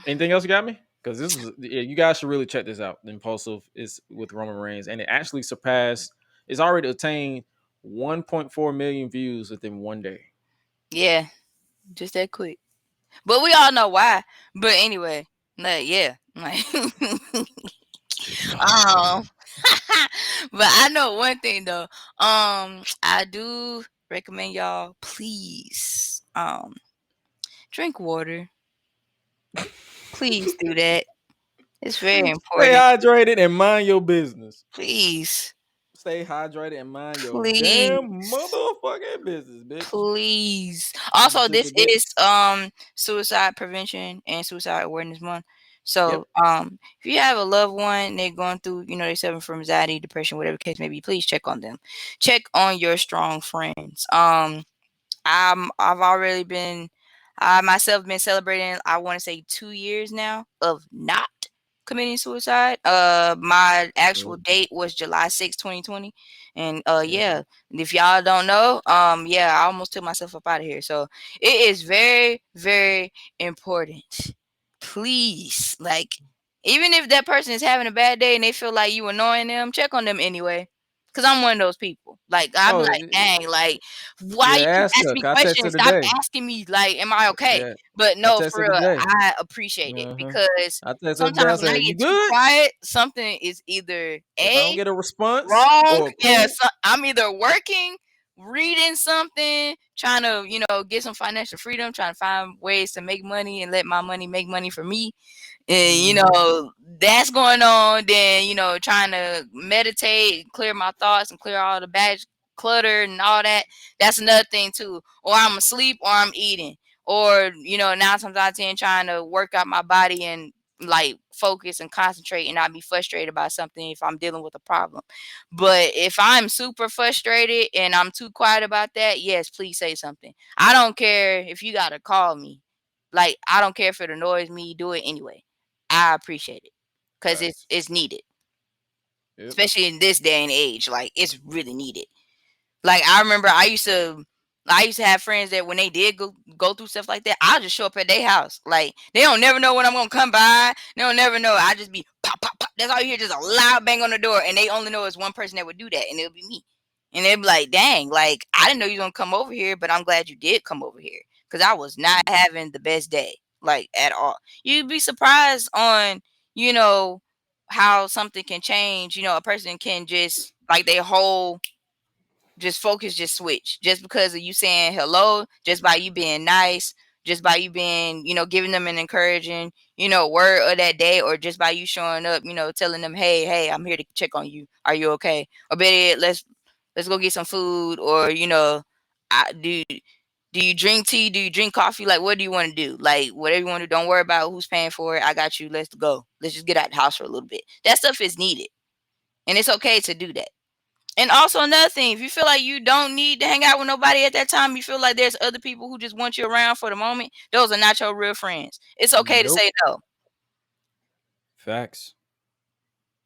anything else you got me? Because this is you guys should really check this out. The Impulsive is with Roman Reigns, and it actually surpassed. It's already attained 1.4 million views within one day. Yeah, just that quick. But we all know why. But anyway, like yeah, like but I know one thing though. I do recommend y'all please drink water. Please do that. It's very Stay important. hydrated and mind your business. Please. Stay hydrated and mind your Please. damn motherfucking business, bitch. Please. Also, Took this a bit. is suicide prevention and suicide awareness month. So if you have a loved one, they're going through, they're suffering from anxiety, depression, whatever the case may be, please check on them. Check on your strong friends. I've already been myself been celebrating, I want to say 2 years now of not committing suicide. My actual date was July 6, 2020. And yeah, if y'all don't know, I almost took myself up out of here. So it is very, very important. Please, like, even if that person is having a bad day and they feel like you annoying them, check on them anyway. Cause I'm one of those people. Like I'm like, dang, like, why you ask ask her. me I text her questions? Stop today. asking me, like, am I okay? Yeah. But no, text for her real, today. I appreciate it because I text her today. I sometimes when I said, "You get too good?" quiet, something is either If I don't A, get a response, wrong. or Yeah, so I'm either working, reading something, trying to, get some financial freedom, trying to find ways to make money and let my money make money for me. And, that's going on. Then, trying to meditate, clear my thoughts and clear all the bad clutter and all that. That's another thing too. Or I'm asleep or I'm eating. Or, 9 times out of 10 trying to work out my body and like focus and concentrate and not be frustrated about something if I'm dealing with a problem. But if I'm super frustrated and I'm too quiet about that, yes, please say something. I don't care if you gotta call me. Like, I don't care if it annoys me, do it anyway. I appreciate it because it's needed. Yep. Especially in this day and age. Like, it's really needed. Like, I remember I used to have friends that when they did go through stuff like that, I'll just show up at their house. Like, they don't never know when I'm gonna come by. They don't never know. I just be pop, pop, pop. That's all you hear, just a loud bang on the door, and they only know it's one person that would do that, and it'll be me. And they'll be like, dang, like, I didn't know you were gonna come over here, but I'm glad you did come over here. Because I was not having the best day. like at all. You'd be surprised on, you know, how something can change. You know, a person can just like their whole just focus just switch just because of you saying hello, just by you being nice, just by you being, you know, giving them an encouraging, you know, word of that day, or just by you showing up, you know, telling them, hey, I'm here to check on you. Are you okay? Or better yet, let's go get some food. Or, you know, do you drink tea? Do you drink coffee? Like, what do you want to do? Like, whatever you want to do, don't worry about who's paying for it. I got you. Let's go. Let's just get out the house for a little bit. That stuff is needed. And it's okay to do that. And also another thing, if you feel like you don't need to hang out with nobody at that time, you feel like there's other people who just want you around for the moment, those are not your real friends. It's okay to Nope. say no. Facts.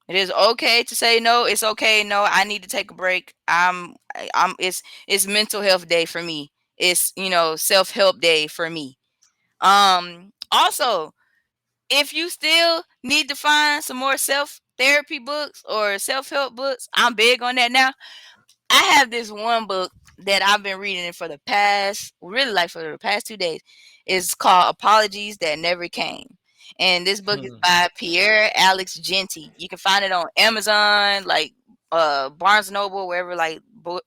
It is okay to say no. It's okay. No, I need to take a break. It's mental health day for me. It's, you know, self-help day for me. Also, if you still need to find some more self-therapy books or self-help books, I'm big on that now. I have this one book that I've been reading for the past, really like for the past 2 days. It's called Apologies That Never Came. And this book is by Pierre Alex Genty. You can find it on Amazon, like Barnes and Noble, wherever like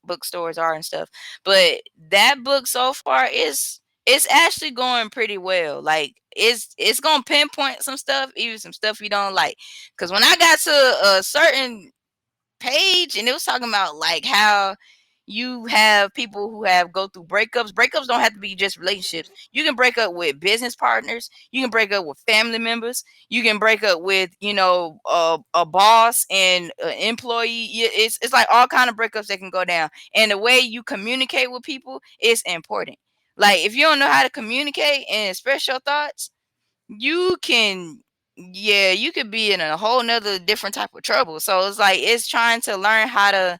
bookstores are and stuff. But that book so far it's actually going pretty well. Like it's gonna pinpoint some stuff, even some stuff you don't like. Because when I got to a certain page and it was talking about like how you have people who have go through breakups. Breakups don't have to be just relationships. You can break up with business partners. You can break up with family members. You can break up with, you know, a boss and an employee. It's like all kind of breakups that can go down. And the way you communicate with people is important. Like if you don't know how to communicate and express your thoughts, you can you could be in a whole nother different type of trouble. So it's like it's trying to learn how to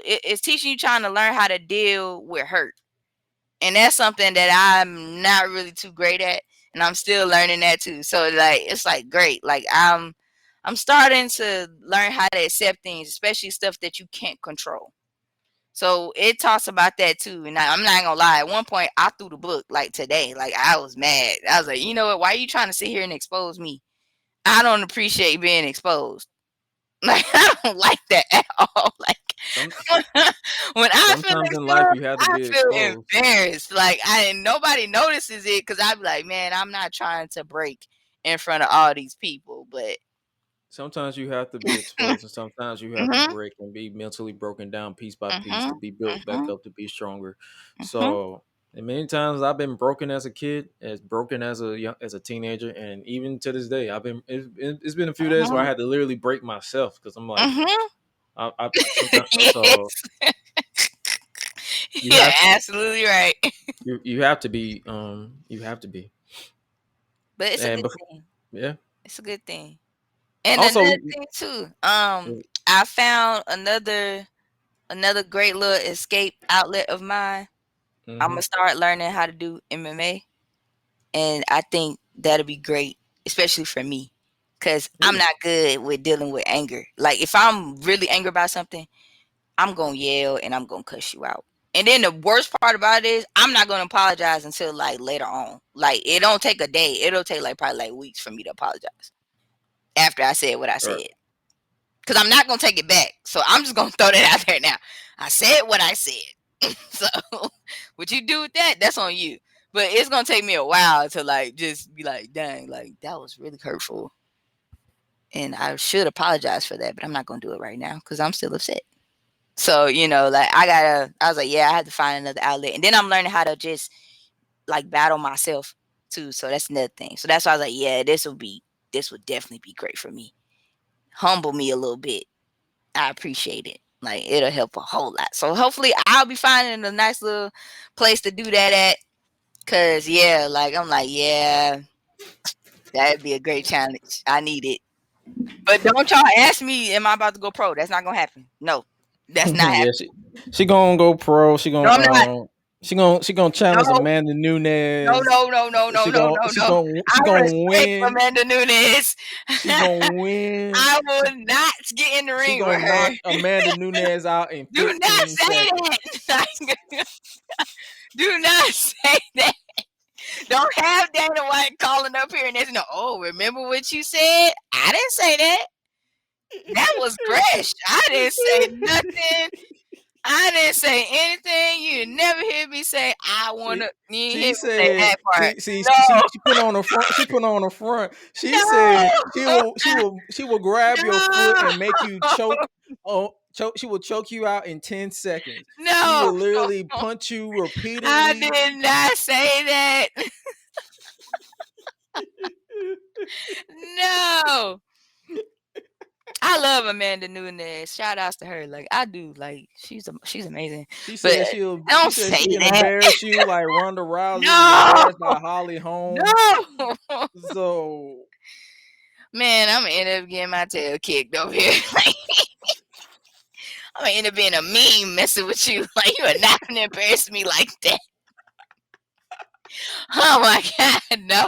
it's teaching you trying to learn how to deal with hurt. And that's something that I'm not really too great at, and I'm still learning that too. So like it's like great. Like I'm starting to learn how to accept things, especially stuff that you can't control. So it talks about that too. And I'm not gonna lie, at one point I threw the book like today. Like I was mad. I was like, you know what, why are you trying to sit here and expose me? I don't appreciate being exposed. Like I don't like that at all. Like when I feel Sometimes in exposed, life you have to I be feel exposed. embarrassed. Like nobody notices it because I be like, man, I'm not trying to break in front of all these people. But Sometimes you have to be exposed, and sometimes you have to mhm, break and be mentally broken down piece by piece to mhm, be built back mhm, up to be stronger. mhm, So, and many times I've been broken as a kid, as broken as a teenager, and even to this day, it's been a few days where I mhm, had to literally break myself because I'm like, mhm. I sometimes so Yes. you Yeah, have absolutely right. you have to be you have to be. But it's a And good before, thing. yeah. It's a good thing. And Also, another thing too, I found another great little escape outlet of mine. I'm mm-hmm. gonna start learning how to do MMA, and I think that'll be great, especially for me, because I'm not good with dealing with anger. Like if I'm really angry about something, I'm gonna yell and I'm gonna cuss you out. And then the worst part about it is I'm not gonna apologize until like later on. Like it don't take a day. It'll take like probably like weeks for me to apologize after I said what I Right. said. Cause I'm not gonna take it back. So I'm just gonna throw that out there now. I said what I said. So what you do with that, that's on you. But it's gonna take me a while to like just be like, dang, like that was really hurtful. And I should apologize for that, but I'm not gonna do it right now because I'm still upset. So, you know, like I was like, yeah, I had to find another outlet. And then I'm learning how to just like battle myself too. So that's another thing. So that's why I was like, yeah, this would definitely be great for me. Humble me a little bit. I appreciate it. Like it'll help a whole lot. So hopefully I'll be finding a nice little place to do that at. Cause yeah, like I'm like, yeah, that'd be a great challenge. I need it. But don't y'all ask me, am I about to go pro? That's not gonna happen. No, that's not Yeah, happening. she gonna go pro. No, I'm not. She gonna challenge No, Amanda no, Nunes. no, no, no, no, no, no, no. She I gonna respect win. Amanda Nunes. She gonna win. I will not get in the She ring with gonna her. knock Amanda Nunes out in Do not 15 say seconds. that. Do not say that. Don't have Dana White calling up here and there's no, oh, remember what you said? I didn't say that. That was Gresh. I didn't say nothing. I didn't say anything. You never hear me say I want to. You didn't hear me say that part. she No. put on the front. She put on the front. She No. said she will grab your foot No. and make you choke. Oh, choke! She will choke you out in 10 seconds. She No. will literally punch you I repeatedly. did not say that. No. I love Amanda Nunes. Shout outs to her. Like I do. Like she's amazing. She But said she'll don't she said say she can that. embarrass you like Ronda Rousey was No. embarrassed by Holly Holm. No. So Man, I'm gonna end up getting my tail kicked over here. Like, I'm gonna end up being a meme messing with you. Like you are not gonna embarrass me like that. Oh my god, no.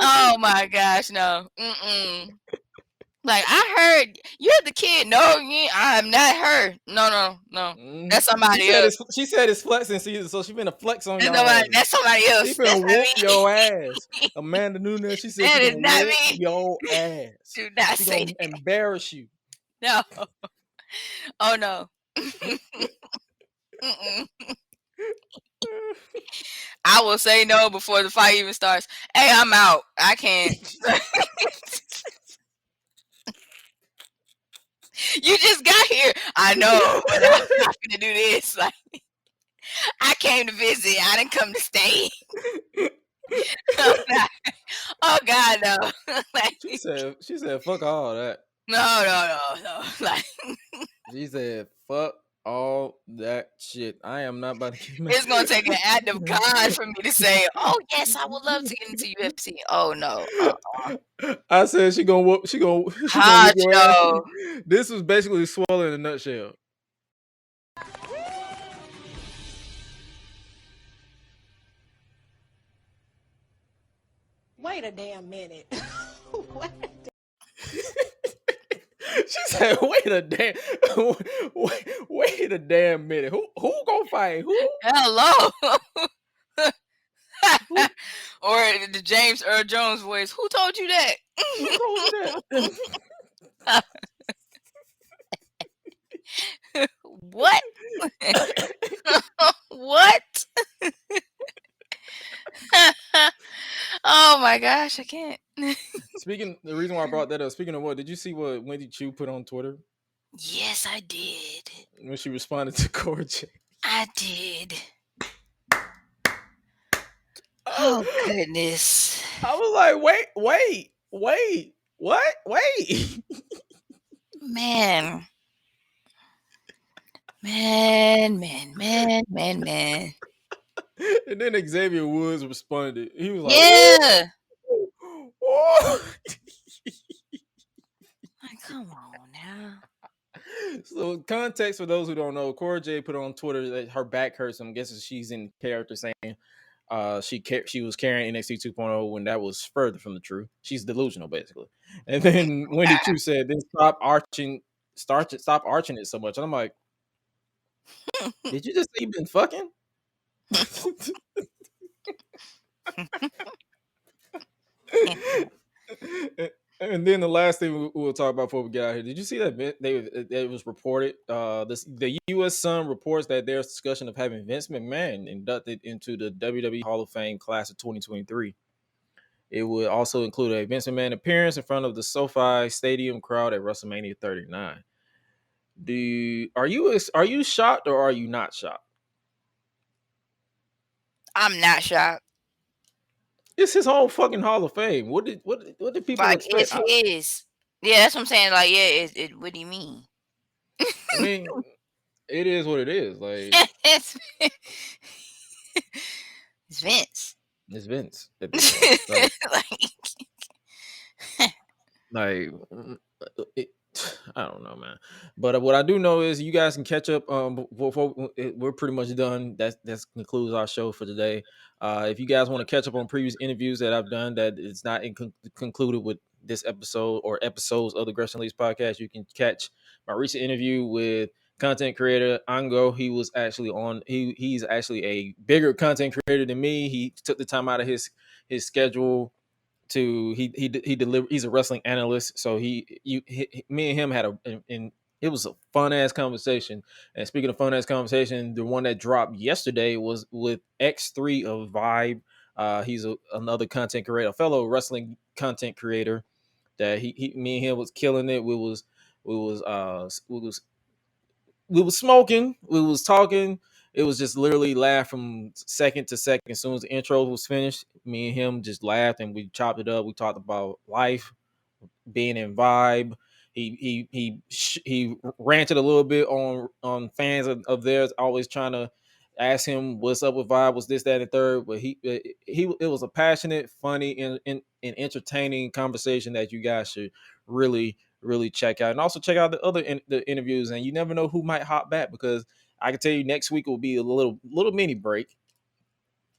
Oh my gosh, no. Like I heard you're the kid. No, I'm not her. No. That's somebody else. She said it's flexing season, so she finna flex on y'all. That's somebody else. She finna whoop your ass. Amanda Nunes, she said That she is gonna not whoop me. your ass. Do not She say gonna that. embarrass you. No. Oh no. Mm-mm. I will say no before the fight even starts. Hey, I'm out. I can't. You just got here. I know, but I'm not gonna do this. Like, I came to visit. I didn't come to stay. Oh God, no. Like, She said, fuck all that. No. Like, she said, fuck all that shit. I am not about to get mad. It's gonna take an act of God for me to say, "Oh yes, I would love to get into UFC." Oh no. I said she gonna whoop. She gonna whoop your ass. This was basically Swole in a nutshell. Wait a damn minute. She said, "Wait a damn minute. Who gonna fight? Who? Hello." Or the James Earl Jones voice. Who told you that? Who told you that? What? What? Oh my gosh, I can't. The reason why I brought that up, speaking of what, did you see what Wendy Chu put on Twitter? Yes, I did. When she responded to Cora J. I did. Oh goodness. I was like, wait. What? Wait. Man. And then Xavier Woods responded. He was like, yeah. Whoa. Like, come on now. So context for those who don't know, Cora J put on Twitter that her back hurts. I'm guessing she's in character saying she was carrying NXT 2.0 when that was further from the truth. She's delusional, basically. And then Wendy Chu said, "Then stop arching it so much." And I'm like, did you just say you've been fucking? And then the last thing we'll talk about before we get out here, did you see that it was reported? The U.S. Sun reports that there's discussion of having Vince McMahon inducted into the WWE Hall of Fame class of 2023. It would also include a Vince McMahon appearance in front of the SoFi Stadium crowd at WrestleMania 39. Are you shocked or are you not shocked? I'm not shocked. It's his whole fucking Hall of Fame. What did people expect? It is. Yeah, that's what I'm saying. Like, yeah, what do you mean? I mean, it is what it is. Like, it's Vince. It's Vince. I don't know, man. But what I do know is you guys can catch up. Before we're pretty much done. That concludes our show for today. If you guys want to catch up on previous interviews that I've done that it's not concluded with this episode or episodes of the Gresh and Suela podcast, you can catch my recent interview with content creator. Ango, he was actually on. He's actually a bigger content creator than me. He took the time out of his schedule to he deliver. He's a wrestling analyst, so me and him had it was a fun ass conversation. And speaking of fun ass conversation, the one that dropped yesterday was with X3 of Vibe. He's another content creator, a fellow wrestling content creator. That me and him was killing it. We was smoking. We was talking. It was just literally laugh from second to second. As soon as the intro was finished, me and him just laughed and we chopped it up. We talked about life, being in Vibe. He ranted a little bit on fans of theirs, always trying to ask him what's up with Vibe, was this, that, and the third. But it was a passionate, funny, and entertaining conversation that you guys should really check out, and also check out the interviews. And you never know who might hop back, because I can tell you next week will be a little mini break,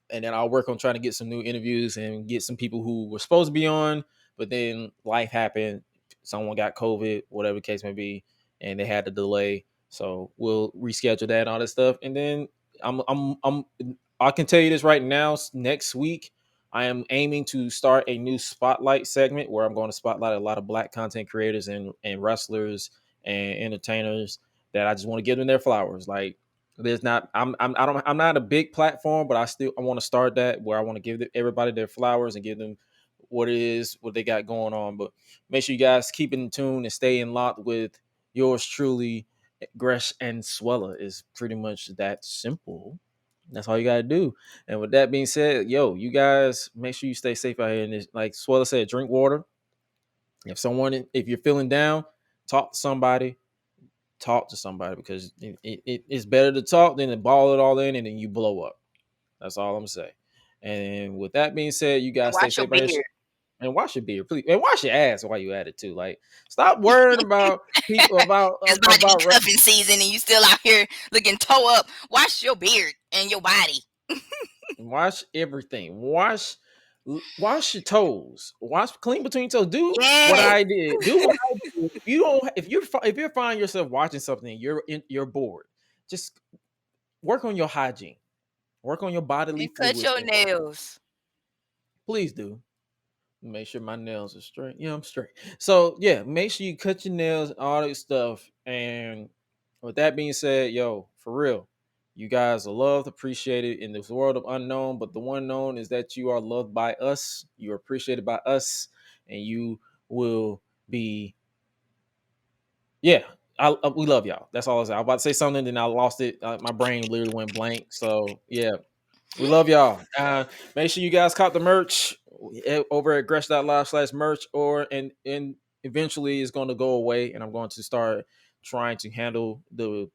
and then I'll work on trying to get some new interviews and get some people who were supposed to be on, but then life happened. Someone got COVID, whatever the case may be, and they had to delay. So we'll reschedule that and all that stuff. And then I can tell you this right now. Next week, I am aiming to start a new spotlight segment where I'm going to spotlight a lot of Black content creators and wrestlers and entertainers that I just want to give them their flowers. Like, there's not, I'm not a big platform, but I want to start that where I want to give everybody their flowers and give them what they got going on. But make sure you guys keep in tune and stay in locked with yours truly, Gresh and Suela. Is pretty much that simple. That's all you gotta do. And with that being said, you guys make sure you stay safe out here. And like Suela said, drink water. If you're feeling down, talk to somebody. Because it's better to talk than to ball it all in and then you blow up. That's all I'm saying. And with that being said, you guys stay safe out here. And wash your beard, please. And wash your ass while you at it too. Like, stop worrying about people about cuffing season and you still out here looking toe up. Wash your beard and your body. Wash everything. Wash your toes. Clean between toes. Do what I did. If you're finding yourself watching something and you're bored, just work on your hygiene. Work on your bodily fluid. Cut your nails. Please do. Make sure my nails are straight. Yeah, I'm straight. So yeah, make sure you cut your nails, all that stuff. And with that being said, for real, you guys are loved, appreciated in this world of unknown. But the one known is that you are loved by us. You are appreciated by us, and you will be. Yeah, we love y'all. That's all I was. I was about to say something, then I lost it. My brain literally went blank. So yeah, we love y'all. Make sure you guys cop the merch over at gresh.live/merch, and eventually it's going to go away, and I'm going to start trying to handle the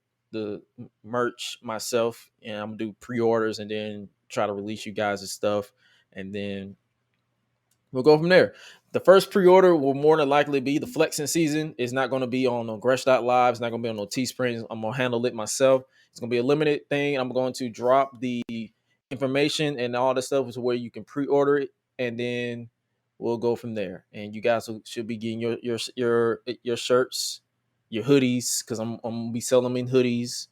merch myself, and I'm gonna do pre-orders and then try to release you guys' stuff, and then we'll go from there. The first pre-order will more than likely be the Flexin season. It's not going to be on no Gresh.live. It's not going to be on no Teespring. I'm going to handle it myself. It's going to be a limited thing. I'm going to drop the information and all the stuff to where you can pre-order it, and then we'll go from there. And you guys should be getting your shirts, your hoodies, because I'm gonna be selling them in hoodies.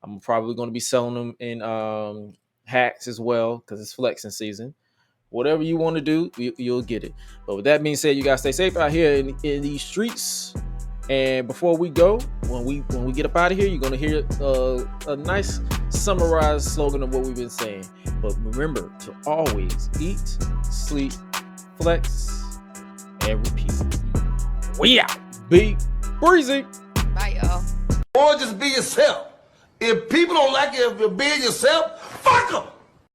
I'm probably going to be selling them in hats as well, because it's flexing season. Whatever you want to do, you'll get it. But with that being said, you guys stay safe out here in these streets. And before we go, when we get up out of here, you're going to hear a nice summarized slogan of what we've been saying. But remember to always eat, sleep, flex, and repeat. We out. Be breezy. Bye, y'all. Or just be yourself. If people don't like it, if you're being yourself, fuck them.